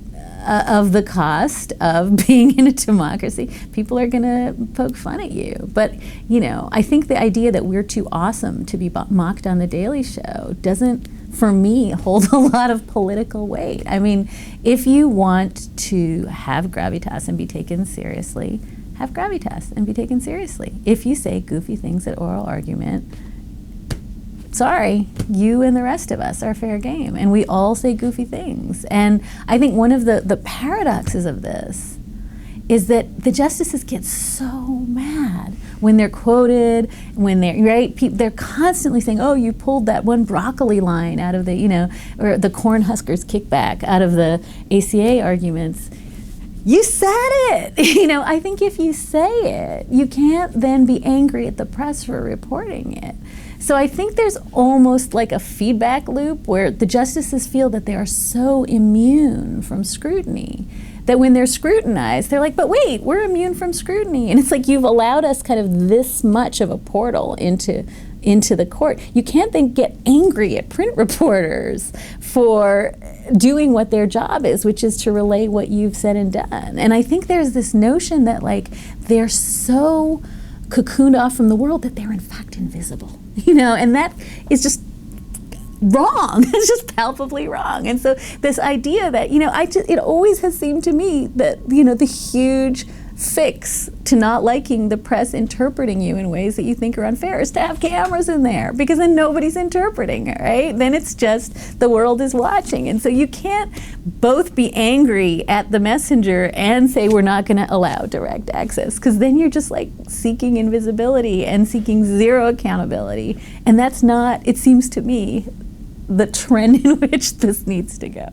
of the cost of being in a democracy. People are going to poke fun at you. But, you know, I think the idea that we're too awesome to be mocked on The Daily Show doesn't, for me, hold a lot of political weight. I mean, if you want to have gravitas and be taken seriously, have gravitas and be taken seriously. If you say goofy things at oral argument, sorry, you and the rest of us are fair game, and we all say goofy things. And I think one of the paradoxes of this is that the justices get so mad when they're quoted, when they're, right, they're constantly saying, oh, you pulled that one broccoli line out of the, you know, or the Cornhuskers kickback out of the ACA arguments. You said it. You know, I think if you say it, you can't then be angry at the press for reporting it. So I think there's almost like a feedback loop where the justices feel that they are so immune from scrutiny that when they're scrutinized, they're like, but wait, we're immune from scrutiny. And it's like, you've allowed us kind of this much of a portal into the court. You can't then get angry at print reporters for doing what their job is, which is to relay what you've said and done. And I think there's this notion that, like, they're so cocooned off from the world that they're in fact invisible, you know, and that is just wrong. It's just palpably wrong. And so this idea that, you know, it always has seemed to me that, you know, the huge fix to not liking the press interpreting you in ways that you think are unfair is to have cameras in there, because then nobody's interpreting it, right? Then it's just the world is watching. And so you can't both be angry at the messenger and say we're not going to allow direct access, because then you're just like seeking invisibility and seeking zero accountability. And that's not, it seems to me, the trend in which this needs to go.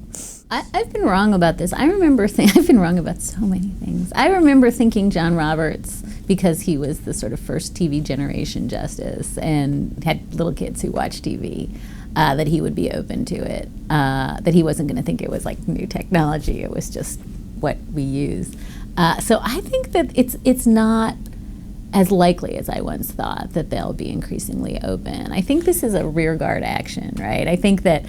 I've been wrong about this. I've been wrong about so many things. I remember thinking John Roberts, because he was the sort of first TV generation justice and had little kids who watched TV, that he would be open to it, that he wasn't going to think it was like new technology. It was just what we use. So I think that it's not as likely as I once thought that they'll be increasingly open. I think this is a rearguard action, right? I think that,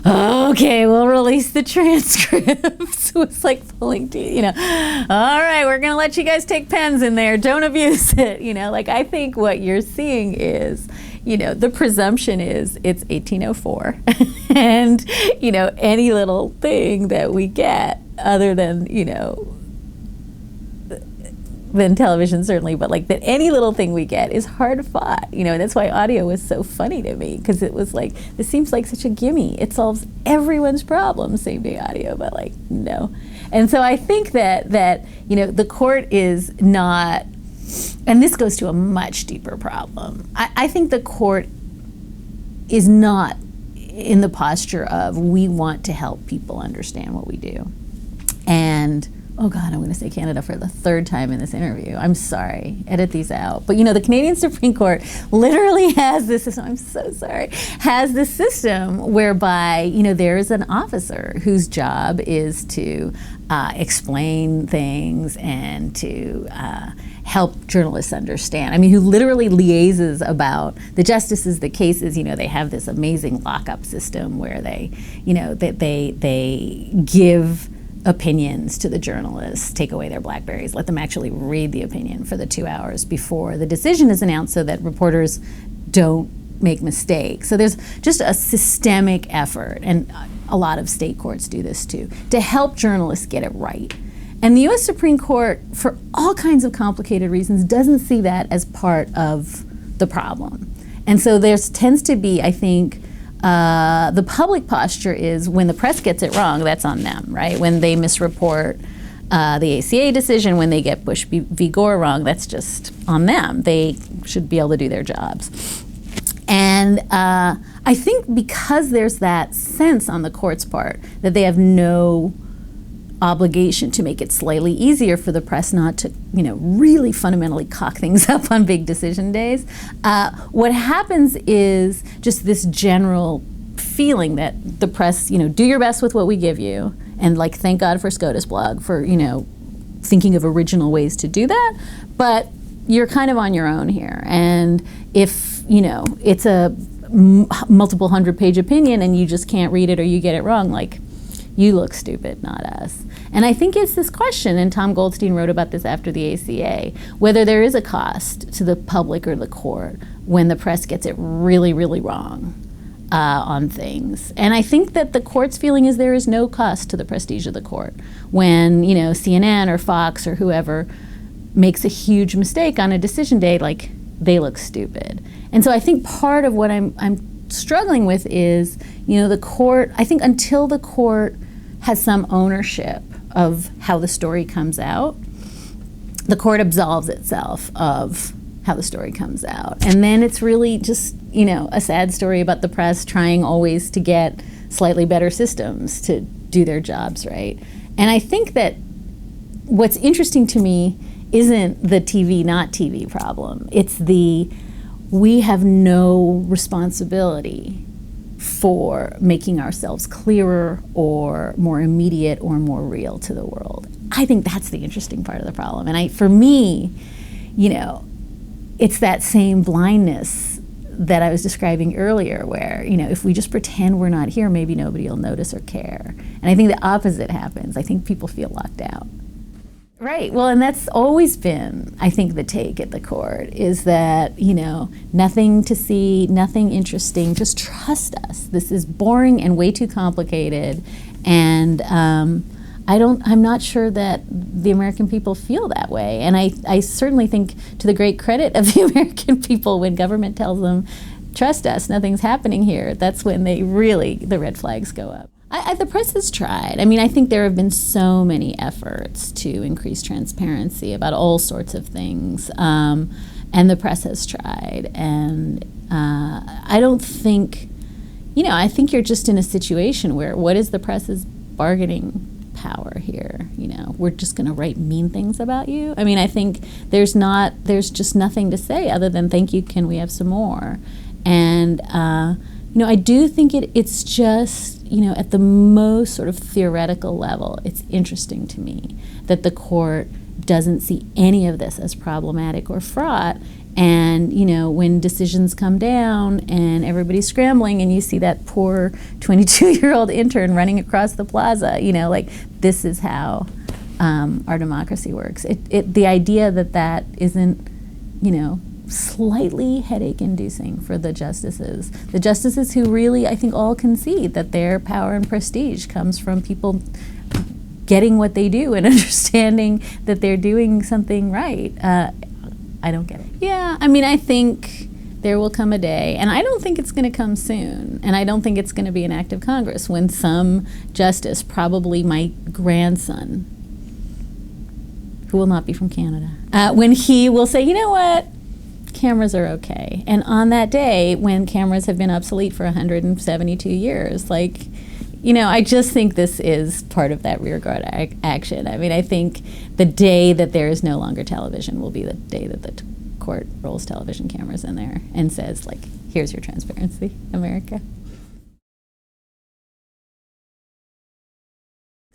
okay, we'll release the transcripts. It's like pulling teeth, all right, we're gonna let you guys take pens in there, don't abuse it. Like I think what you're seeing is, the presumption is it's 1804 and, any little thing that we get other than, than television certainly, but like that any little thing we get is hard fought, and that's why audio was so funny to me, because it was like, this seems like such a gimme. It solves everyone's problem, same day audio, but like, no. And so I think that the court is not, and this goes to a much deeper problem. I think the court is not in the posture of, we want to help people understand what we do. And oh God, I'm going to say Canada for the third time in this interview. I'm sorry, edit these out. But the Canadian Supreme Court literally has this system, I'm so sorry, has this system whereby, there is an officer whose job is to explain things and to help journalists understand. I mean, who literally liaises about the justices, the cases. They have this amazing lockup system where they, they give opinions to the journalists, take away their BlackBerries, let them actually read the opinion for the 2 hours before the decision is announced so that reporters don't make mistakes. So there's just a systemic effort, and a lot of state courts do this too, to help journalists get it right. And the U.S. Supreme Court, for all kinds of complicated reasons, doesn't see that as part of the problem. And so there tends to be, I think, the public posture is when the press gets it wrong, that's on them, right? When they misreport the ACA decision, when they get Bush v. Gore wrong, that's just on them. They should be able to do their jobs. And I think because there's that sense on the court's part that they have no obligation to make it slightly easier for the press not to, really fundamentally cock things up on big decision days. What happens is just this general feeling that the press, do your best with what we give you, and like, thank God for SCOTUSblog for, thinking of original ways to do that, but you're kind of on your own here. And if, it's a multiple 100-page opinion and you just can't read it or you get it wrong, like, you look stupid, not us. And I think it's this question, and Tom Goldstein wrote about this after the ACA, whether there is a cost to the public or the court when the press gets it really, really wrong on things. And I think that the court's feeling is there is no cost to the prestige of the court when, CNN or Fox or whoever makes a huge mistake on a decision day, like, they look stupid. And so I think part of what I'm struggling with is, the court, I think until the court has some ownership of how the story comes out, the court absolves itself of how the story comes out. And then it's really just, a sad story about the press trying always to get slightly better systems to do their jobs right. And I think that what's interesting to me isn't the TV, not TV problem. It's we have no responsibility for making ourselves clearer or more immediate or more real to the world. I think that's the interesting part of the problem. And for me, it's that same blindness that I was describing earlier where, if we just pretend we're not here, maybe nobody will notice or care. And I think the opposite happens. I think people feel locked out. Right. Well, and that's always been, I think, the take at the court is that, nothing to see, nothing interesting, just trust us. This is boring and way too complicated. And I'm not sure that the American people feel that way. And I certainly think, to the great credit of the American people, when government tells them, trust us, nothing's happening here, that's when the red flags go up. The press has tried. I think there have been so many efforts to increase transparency about all sorts of things, and the press has tried. And I don't think, I think you're just in a situation where what is the press's bargaining power here? We're just going to write mean things about you. I think there's just nothing to say other than thank you, can we have some more? And I do think it's just, at the most sort of theoretical level, it's interesting to me that the court doesn't see any of this as problematic or fraught. And, when decisions come down and everybody's scrambling and you see that poor 22-year-old intern running across the plaza, this is how our democracy works. The idea that isn't, slightly headache-inducing for the justices who really, I think, all concede that their power and prestige comes from people getting what they do and understanding that they're doing something right. I don't get it. Yeah, I think there will come a day, and I don't think it's going to come soon, and I don't think it's going to be an act of Congress, when some justice, probably my grandson, who will not be from Canada, when he will say, you know what, cameras are okay. And on that day, when cameras have been obsolete for 172 years, I just think this is part of that rearguard action. I think the day that there is no longer television will be the day that the court rolls television cameras in there and says, here's your transparency, America.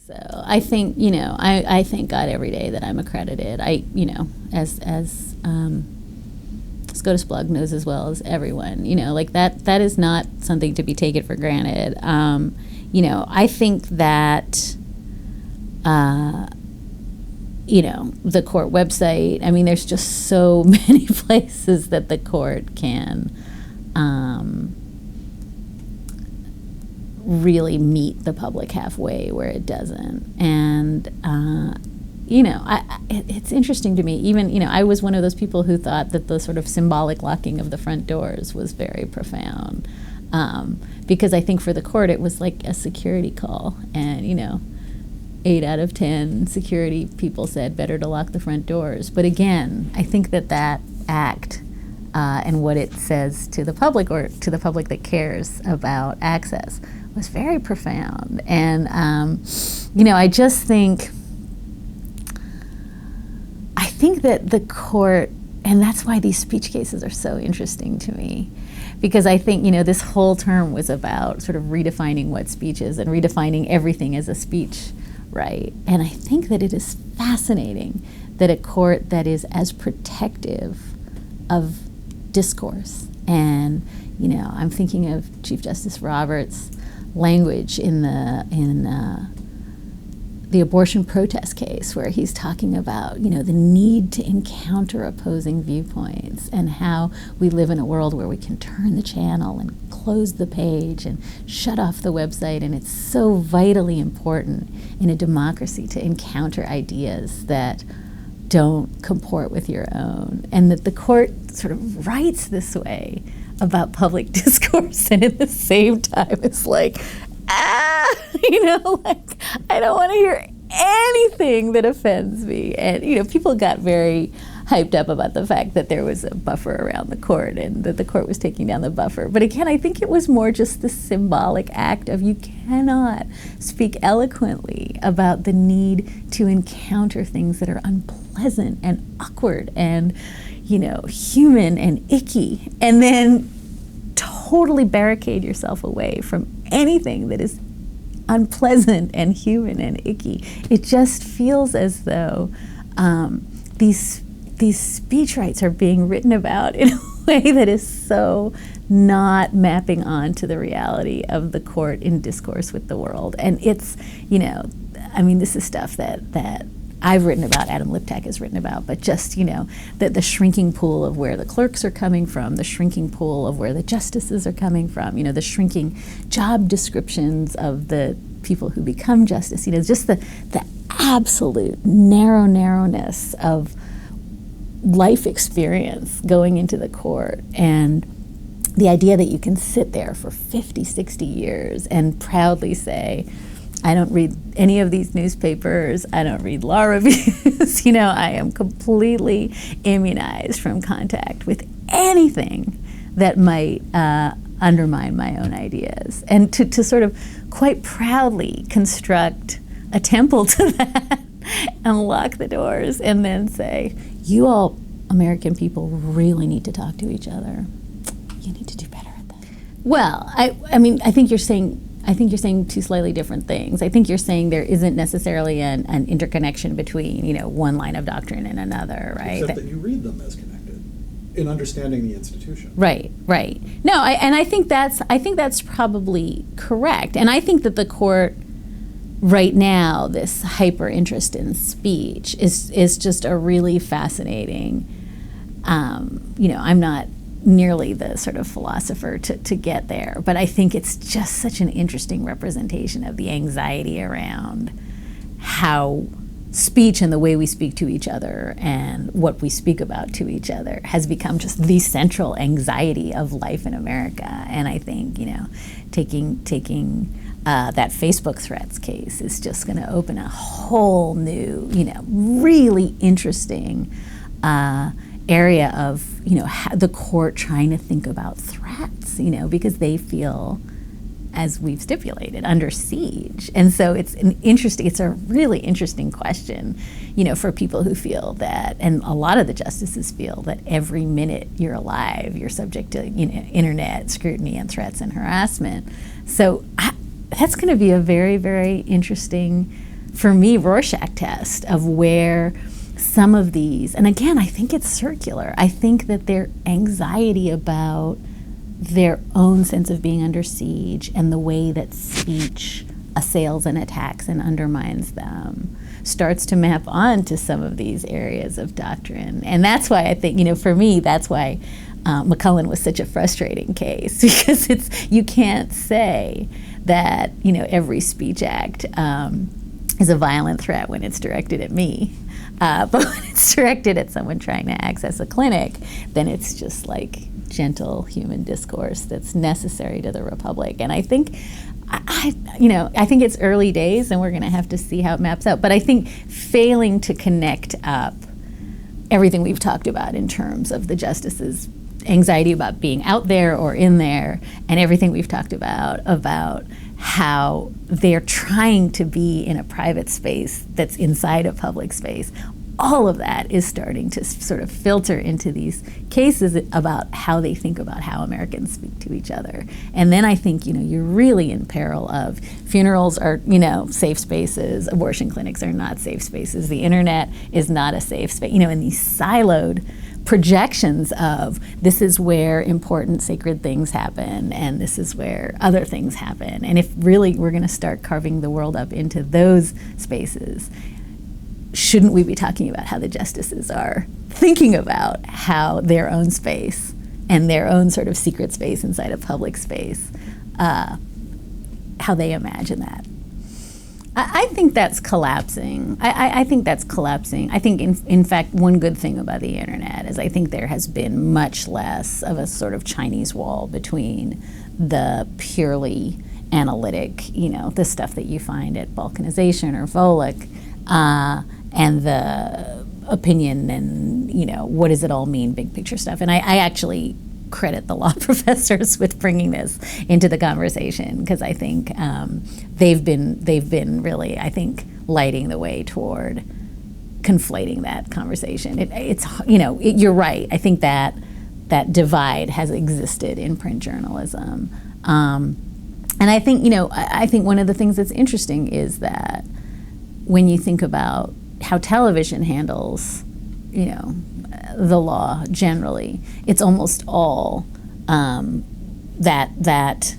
So I think, I thank God every day that I'm accredited. As SCOTUSblog knows as well as everyone, that is not something to be taken for granted. I think that, the court website, there's just so many places that the court can really meet the public halfway where it doesn't. And, it's interesting to me, even, I was one of those people who thought that the sort of symbolic locking of the front doors was very profound. Because I think for the court it was like a security call, and 8 out of 10 security people said better to lock the front doors. But again, I think that act and what it says to the public, or to the public that cares about access, was very profound. And I just think that the court, and that's why these speech cases are so interesting to me, because I think, this whole term was about sort of redefining what speech is and redefining everything as a speech right. And I think that it is fascinating that a court that is as protective of discourse, and, I'm thinking of Chief Justice Roberts' language in the abortion protest case, where he's talking about, the need to encounter opposing viewpoints, and how we live in a world where we can turn the channel and close the page and shut off the website, and it's so vitally important in a democracy to encounter ideas that don't comport with your own, and that the court sort of writes this way about public discourse, and at the same time it's I don't want to hear anything that offends me. And, people got very hyped up about the fact that there was a buffer around the court and that the court was taking down the buffer. But again, I think it was more just the symbolic act of, you cannot speak eloquently about the need to encounter things that are unpleasant and awkward and, human and icky, and then totally barricade yourself away from anything that is unpleasant and human and icky. It just feels as though these speech rights are being written about in a way that is so not mapping on to the reality of the court in discourse with the world. And it's, this is stuff that I've written about, Adam Liptak has written about, but just, the shrinking pool of where the clerks are coming from, the shrinking pool of where the justices are coming from, the shrinking job descriptions of the people who become justice, just the absolute narrowness of life experience going into the court, and the idea that you can sit there for 50, 60 years and proudly say, I don't read any of these newspapers, I don't read law reviews, I am completely immunized from contact with anything that might undermine my own ideas. And to sort of quite proudly construct a temple to that and lock the doors and then say, you all American people really need to talk to each other. You need to do better at that. Well, I mean, I think you're saying two slightly different things. I think you're saying there isn't necessarily an interconnection between, one line of doctrine and another, right? Except that you read them as connected in understanding the institution. Right. No, I think that's probably correct. And I think that the court right now, this hyper interest in speech is just a really fascinating. I'm not nearly the sort of philosopher to get there, but I think it's just such an interesting representation of the anxiety around how speech and the way we speak to each other and what we speak about to each other has become just the central anxiety of life in America. And I think, taking that Facebook threats case is just going to open a whole new, really interesting area of, the court trying to think about threats, because they feel, as we've stipulated, under siege. And so it's a really interesting question, for people who feel that, and a lot of the justices feel that every minute you're alive, you're subject to, internet scrutiny and threats and harassment. So that's going to be a very, very interesting, for me, Rorschach test of where some of these, and again, I think it's circular. I think that their anxiety about their own sense of being under siege and the way that speech assails and attacks and undermines them starts to map onto some of these areas of doctrine. And that's why I think, for me, that's why McCullen was such a frustrating case, because you can't say that, every speech act is a violent threat when it's directed at me. But when it's directed at someone trying to access a clinic, then it's just like gentle human discourse that's necessary to the Republic. And I think, I think it's early days, and we're going to have to see how it maps out. But I think failing to connect up everything we've talked about in terms of the justices' anxiety about being out there or in there, and everything we've talked about how they're trying to be in a private space that's inside a public space. All of that is starting to sort of filter into these cases about how they think about how Americans speak to each other. And then I think, you're really in peril of funerals are, safe spaces, abortion clinics are not safe spaces, the internet is not a safe space, and these siloed projections of this is where important sacred things happen and this is where other things happen. And if really we're going to start carving the world up into those spaces, shouldn't we be talking about how the justices are thinking about how their own space and their own sort of secret space inside a public space, how they imagine that? I think that's collapsing. I think that's collapsing. I think, in fact, one good thing about the internet is I think there has been much less of a sort of Chinese wall between the purely analytic, the stuff that you find at Balkanization or Volek, and the opinion and, what does it all mean, big picture stuff. And I actually credit the law professors with bringing this into the conversation, because I think they've been really, I think, lighting the way toward conflating that conversation. You're right. I think that divide has existed in print journalism, and I think I think one of the things that's interesting is that when you think about how television handles the law generally, it's almost all that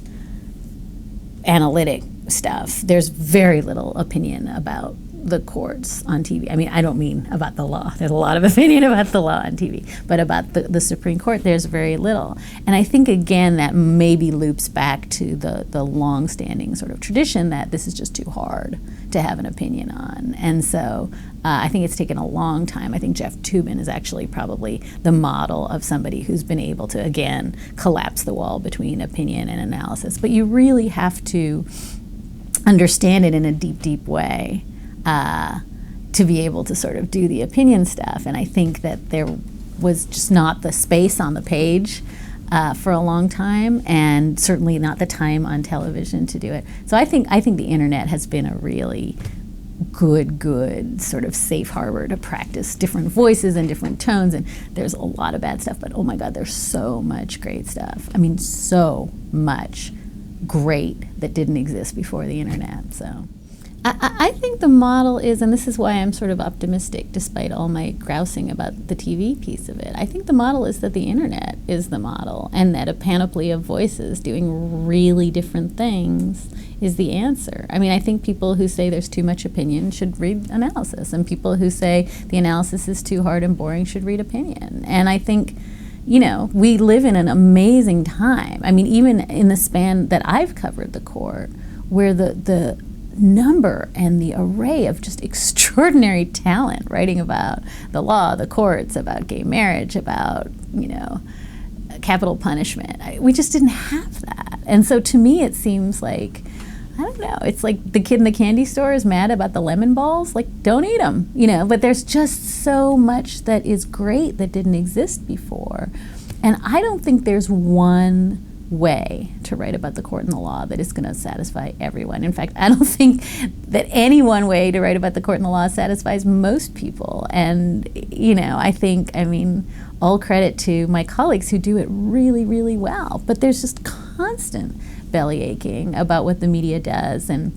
analytic stuff. There's very little opinion about the courts on TV. I mean, I don't mean about the law. There's a lot of opinion about the law on TV, but about the Supreme Court, there's very little. And I think, again, that maybe loops back to the long-standing sort of tradition that this is just too hard to have an opinion on. And so I think it's taken a long time. I think Jeff Toobin is actually probably the model of somebody who's been able to, again, collapse the wall between opinion and analysis. But you really have to understand it in a deep, deep way to be able to sort of do the opinion stuff. And I think that there was just not the space on the page for a long time, and certainly not the time on television to do it. So I think the internet has been a really good sort of safe harbor to practice different voices and different tones, and there's a lot of bad stuff, but oh my God, there's so much great stuff. I mean, so much great that didn't exist before the internet. So I think the model is, and this is why I'm sort of optimistic despite all my grousing about the TV piece of it, I think the model is that the internet is the model, and that a panoply of voices doing really different things is the answer. I mean, I think people who say there's too much opinion should read analysis, and people who say the analysis is too hard and boring should read opinion. And I think, you know, we live in an amazing time. I mean, even in the span that I've covered the court, where the number and the array of just extraordinary talent writing about the law, the courts, about gay marriage, about, you know, capital punishment. We just didn't have that. And so to me it seems like, I don't know, it's like the kid in the candy store is mad about the lemon balls. Like, don't eat them, you know, but there's just so much that is great that didn't exist before. And I don't think there's one way to write about the court and the law that is going to satisfy everyone. In fact, I don't think that any one way to write about the court and the law satisfies most people. And, you know, I think, I mean, all credit to my colleagues who do it really, really well. But there's just constant belly aching about what the media does, and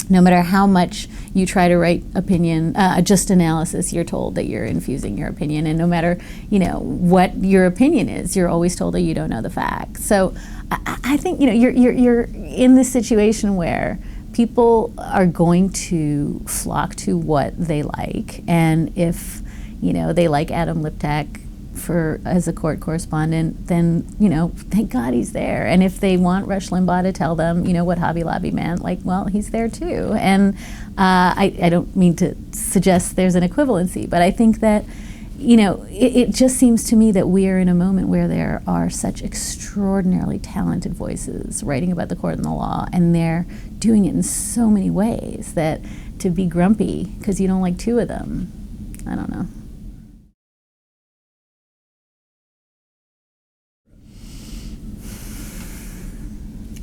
no matter how much you try to write opinion, just analysis, you're told that you're infusing your opinion, and no matter, you know, what your opinion is, you're always told that you don't know the facts. So I think, you know, you're in this situation where people are going to flock to what they like, and if, you know, they like Adam Liptak as a court correspondent, then, you know, thank God he's there. And if they want Rush Limbaugh to tell them, you know, what Hobby Lobby meant, like, well, he's there too. And I don't mean to suggest there's an equivalency, but I think that, you know, it just seems to me that we are in a moment where there are such extraordinarily talented voices writing about the court and the law, and they're doing it in so many ways that to be grumpy because you don't like two of them, I don't know.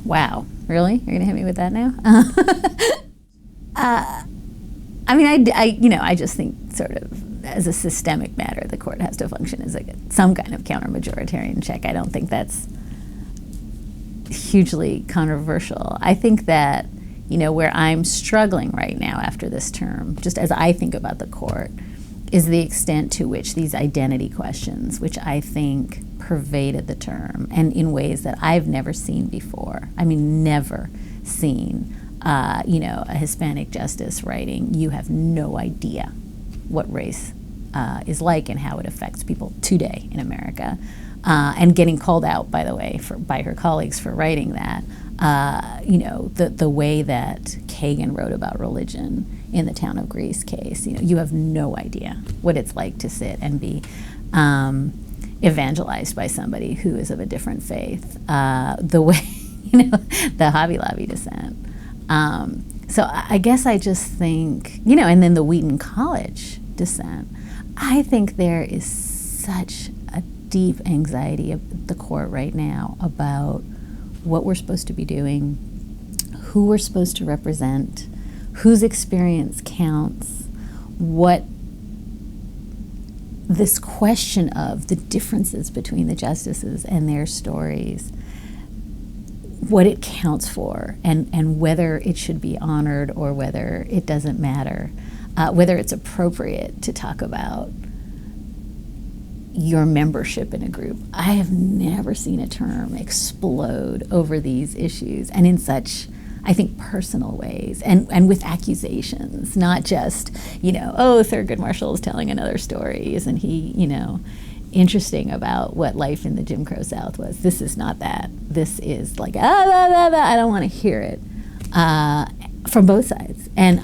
Wow, really? You're gonna hit me with that now? I mean, I just think sort of as a systemic matter, the court has to function as some kind of counter-majoritarian check. I don't think that's hugely controversial. I think that, you know, where I'm struggling right now after this term, just as I think about the court, is the extent to which these identity questions, which I think pervaded the term, and in ways that I've never seen before. I mean, never seen, you know, a Hispanic justice writing, you have no idea what race is like and how it affects people today in America, and getting called out, by the way, by her colleagues for writing that. You know, the way that Kagan wrote about religion in the Town of Greece case, you know, you have no idea what it's like to sit and be evangelized by somebody who is of a different faith, the way, you know, the Hobby Lobby dissent. So I guess I just think, you know, and then the Wheaton College dissent, I think there is such a deep anxiety at the court right now about what we're supposed to be doing, who we're supposed to represent, whose experience counts, what this question of the differences between the justices and their stories, what it counts for, and whether it should be honored or whether it doesn't matter, whether it's appropriate to talk about your membership in a group. I have never seen a term explode over these issues, and in such, I think, personal ways, and with accusations, not just, you know, oh, Thurgood Marshall is telling another story, isn't he, you know, interesting about what life in the Jim Crow South was. This is not that. This is like, I don't want to hear it, from both sides. And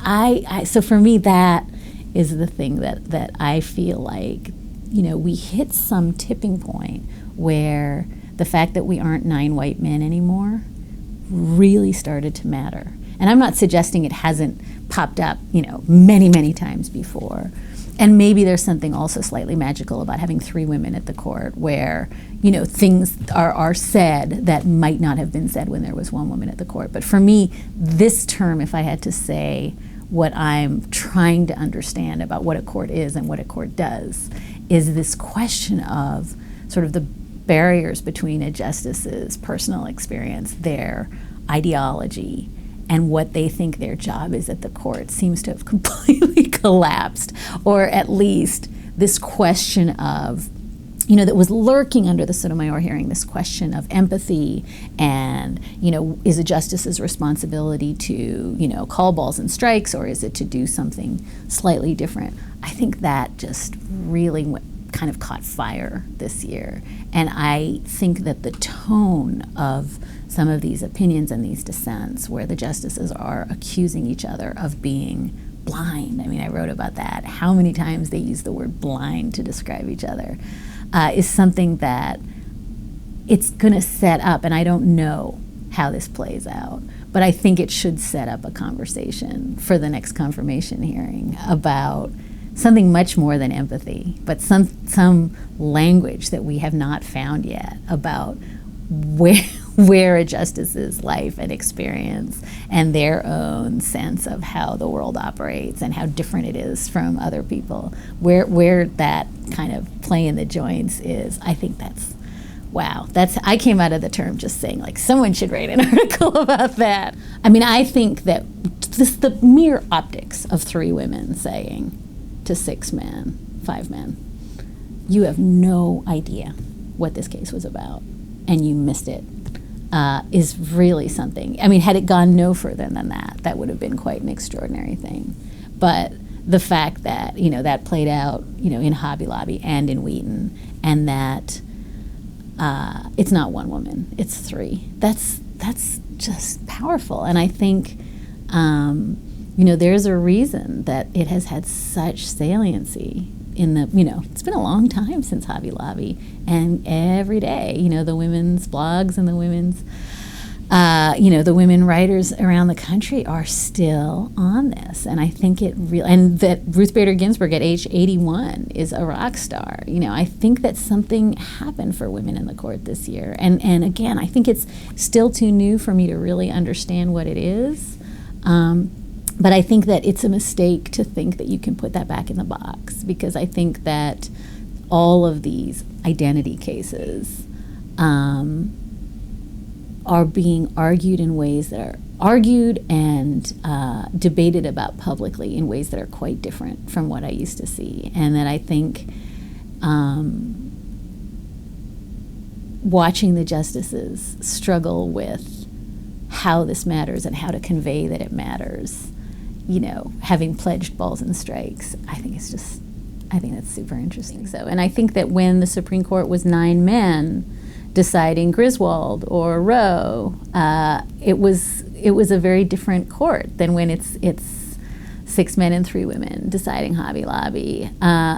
so for me, that is the thing that I feel like, you know, we hit some tipping point where the fact that we aren't 9 white men anymore really started to matter. And I'm not suggesting it hasn't popped up, you know, many, many times before. And maybe there's something also slightly magical about having 3 women at the court where, you know, things are said that might not have been said when there was 1 woman at the court. But for me, this term, if I had to say what I'm trying to understand about what a court is and what a court does is this question of sort of the barriers between a justice's personal experience, their ideology, and what they think their job is at the court seems to have completely collapsed, or at least this question of, that was lurking under the Sotomayor hearing, this question of empathy and, is a justice's responsibility to, call balls and strikes, or is it to do something slightly different? I think that just really kind of caught fire this year. And I think that the tone of some of these opinions and these dissents where the justices are accusing each other of being blind, I wrote about that, how many times they use the word blind to describe each other, is something that it's going to set up, and I don't know how this plays out, but I think it should set up a conversation for the next confirmation hearing about something much more than empathy, but some language that we have not found yet about where a justice's life and experience and their own sense of how the world operates and how different it is from other people, where that kind of play in the joints is. I think that's, wow, I came out of the term just saying, like, someone should write an article about that. I think that the mere optics of 3 women saying to 6 men, 5 men, you have no idea what this case was about, and you missed it, is really something. Had it gone no further than that, that would have been quite an extraordinary thing. But the fact that, that played out, in Hobby Lobby and in Wheaton, and that it's not 1 woman, it's 3. That's just powerful. And I think, there's a reason that it has had such saliency in the, it's been a long time since Hobby Lobby, and every day, the women's blogs and the women's, the women writers around the country are still on this. And I think and that Ruth Bader Ginsburg at age 81 is a rock star. I think that something happened for women in the court this year. And again, I think it's still too new for me to really understand what it is. But I think that it's a mistake to think that you can put that back in the box, because I think that all of these identity cases are being argued in ways that are argued and debated about publicly in ways that are quite different from what I used to see. And that I think watching the justices struggle with how this matters and how to convey that it matters, having pledged balls and strikes, I think that's super interesting. So, and I think that when the Supreme Court was 9 men deciding Griswold or Roe, it was a very different court than when it's 6 men and 3 women deciding Hobby Lobby.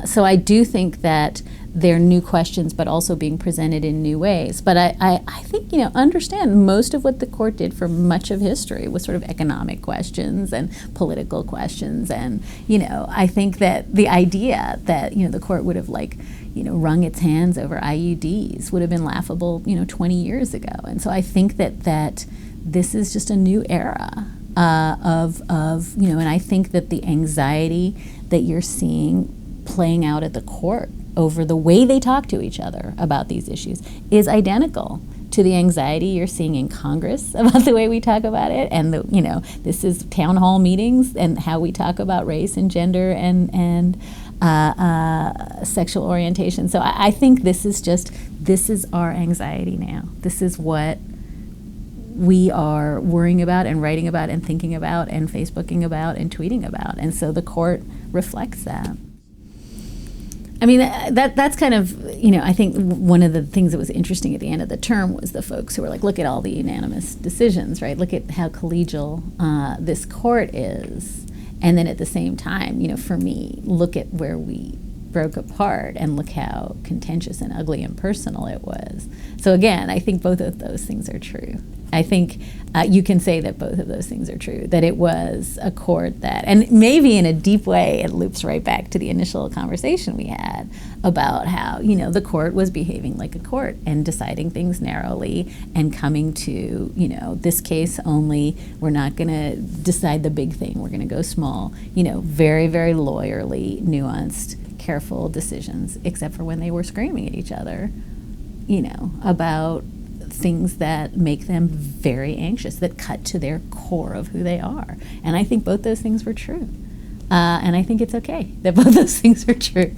So I do think that they're new questions, but also being presented in new ways. But I think, understand most of what the court did for much of history was sort of economic questions and political questions. And, I think that the idea that, the court would have wrung its hands over IUDs would have been laughable, 20 years ago. And so I think that this is just a new era of and I think that the anxiety that you're seeing playing out at the court over the way they talk to each other about these issues is identical to the anxiety you're seeing in Congress about the way we talk about it. And this is town hall meetings and how we talk about race and gender and sexual orientation. So I think this is our anxiety now. This is what we are worrying about and writing about and thinking about and Facebooking about and tweeting about. And so the court reflects that. That's kind of, I think one of the things that was interesting at the end of the term was the folks who were like, look at all the unanimous decisions, right? Look at how collegial this court is. And then at the same time, for me, look at where we broke apart, and look how contentious and ugly and personal it was. So again, I think both of those things are true. I think you can say that both of those things are true, that it was a court that, and maybe in a deep way, it loops right back to the initial conversation we had about how, the court was behaving like a court and deciding things narrowly and coming to, this case only. We're not going to decide the big thing. We're going to go small, very, very lawyerly, nuanced, careful decisions, except for when they were screaming at each other, about things that make them very anxious, that cut to their core of who they are. And I think both those things were true. And I think it's okay that both those things are true.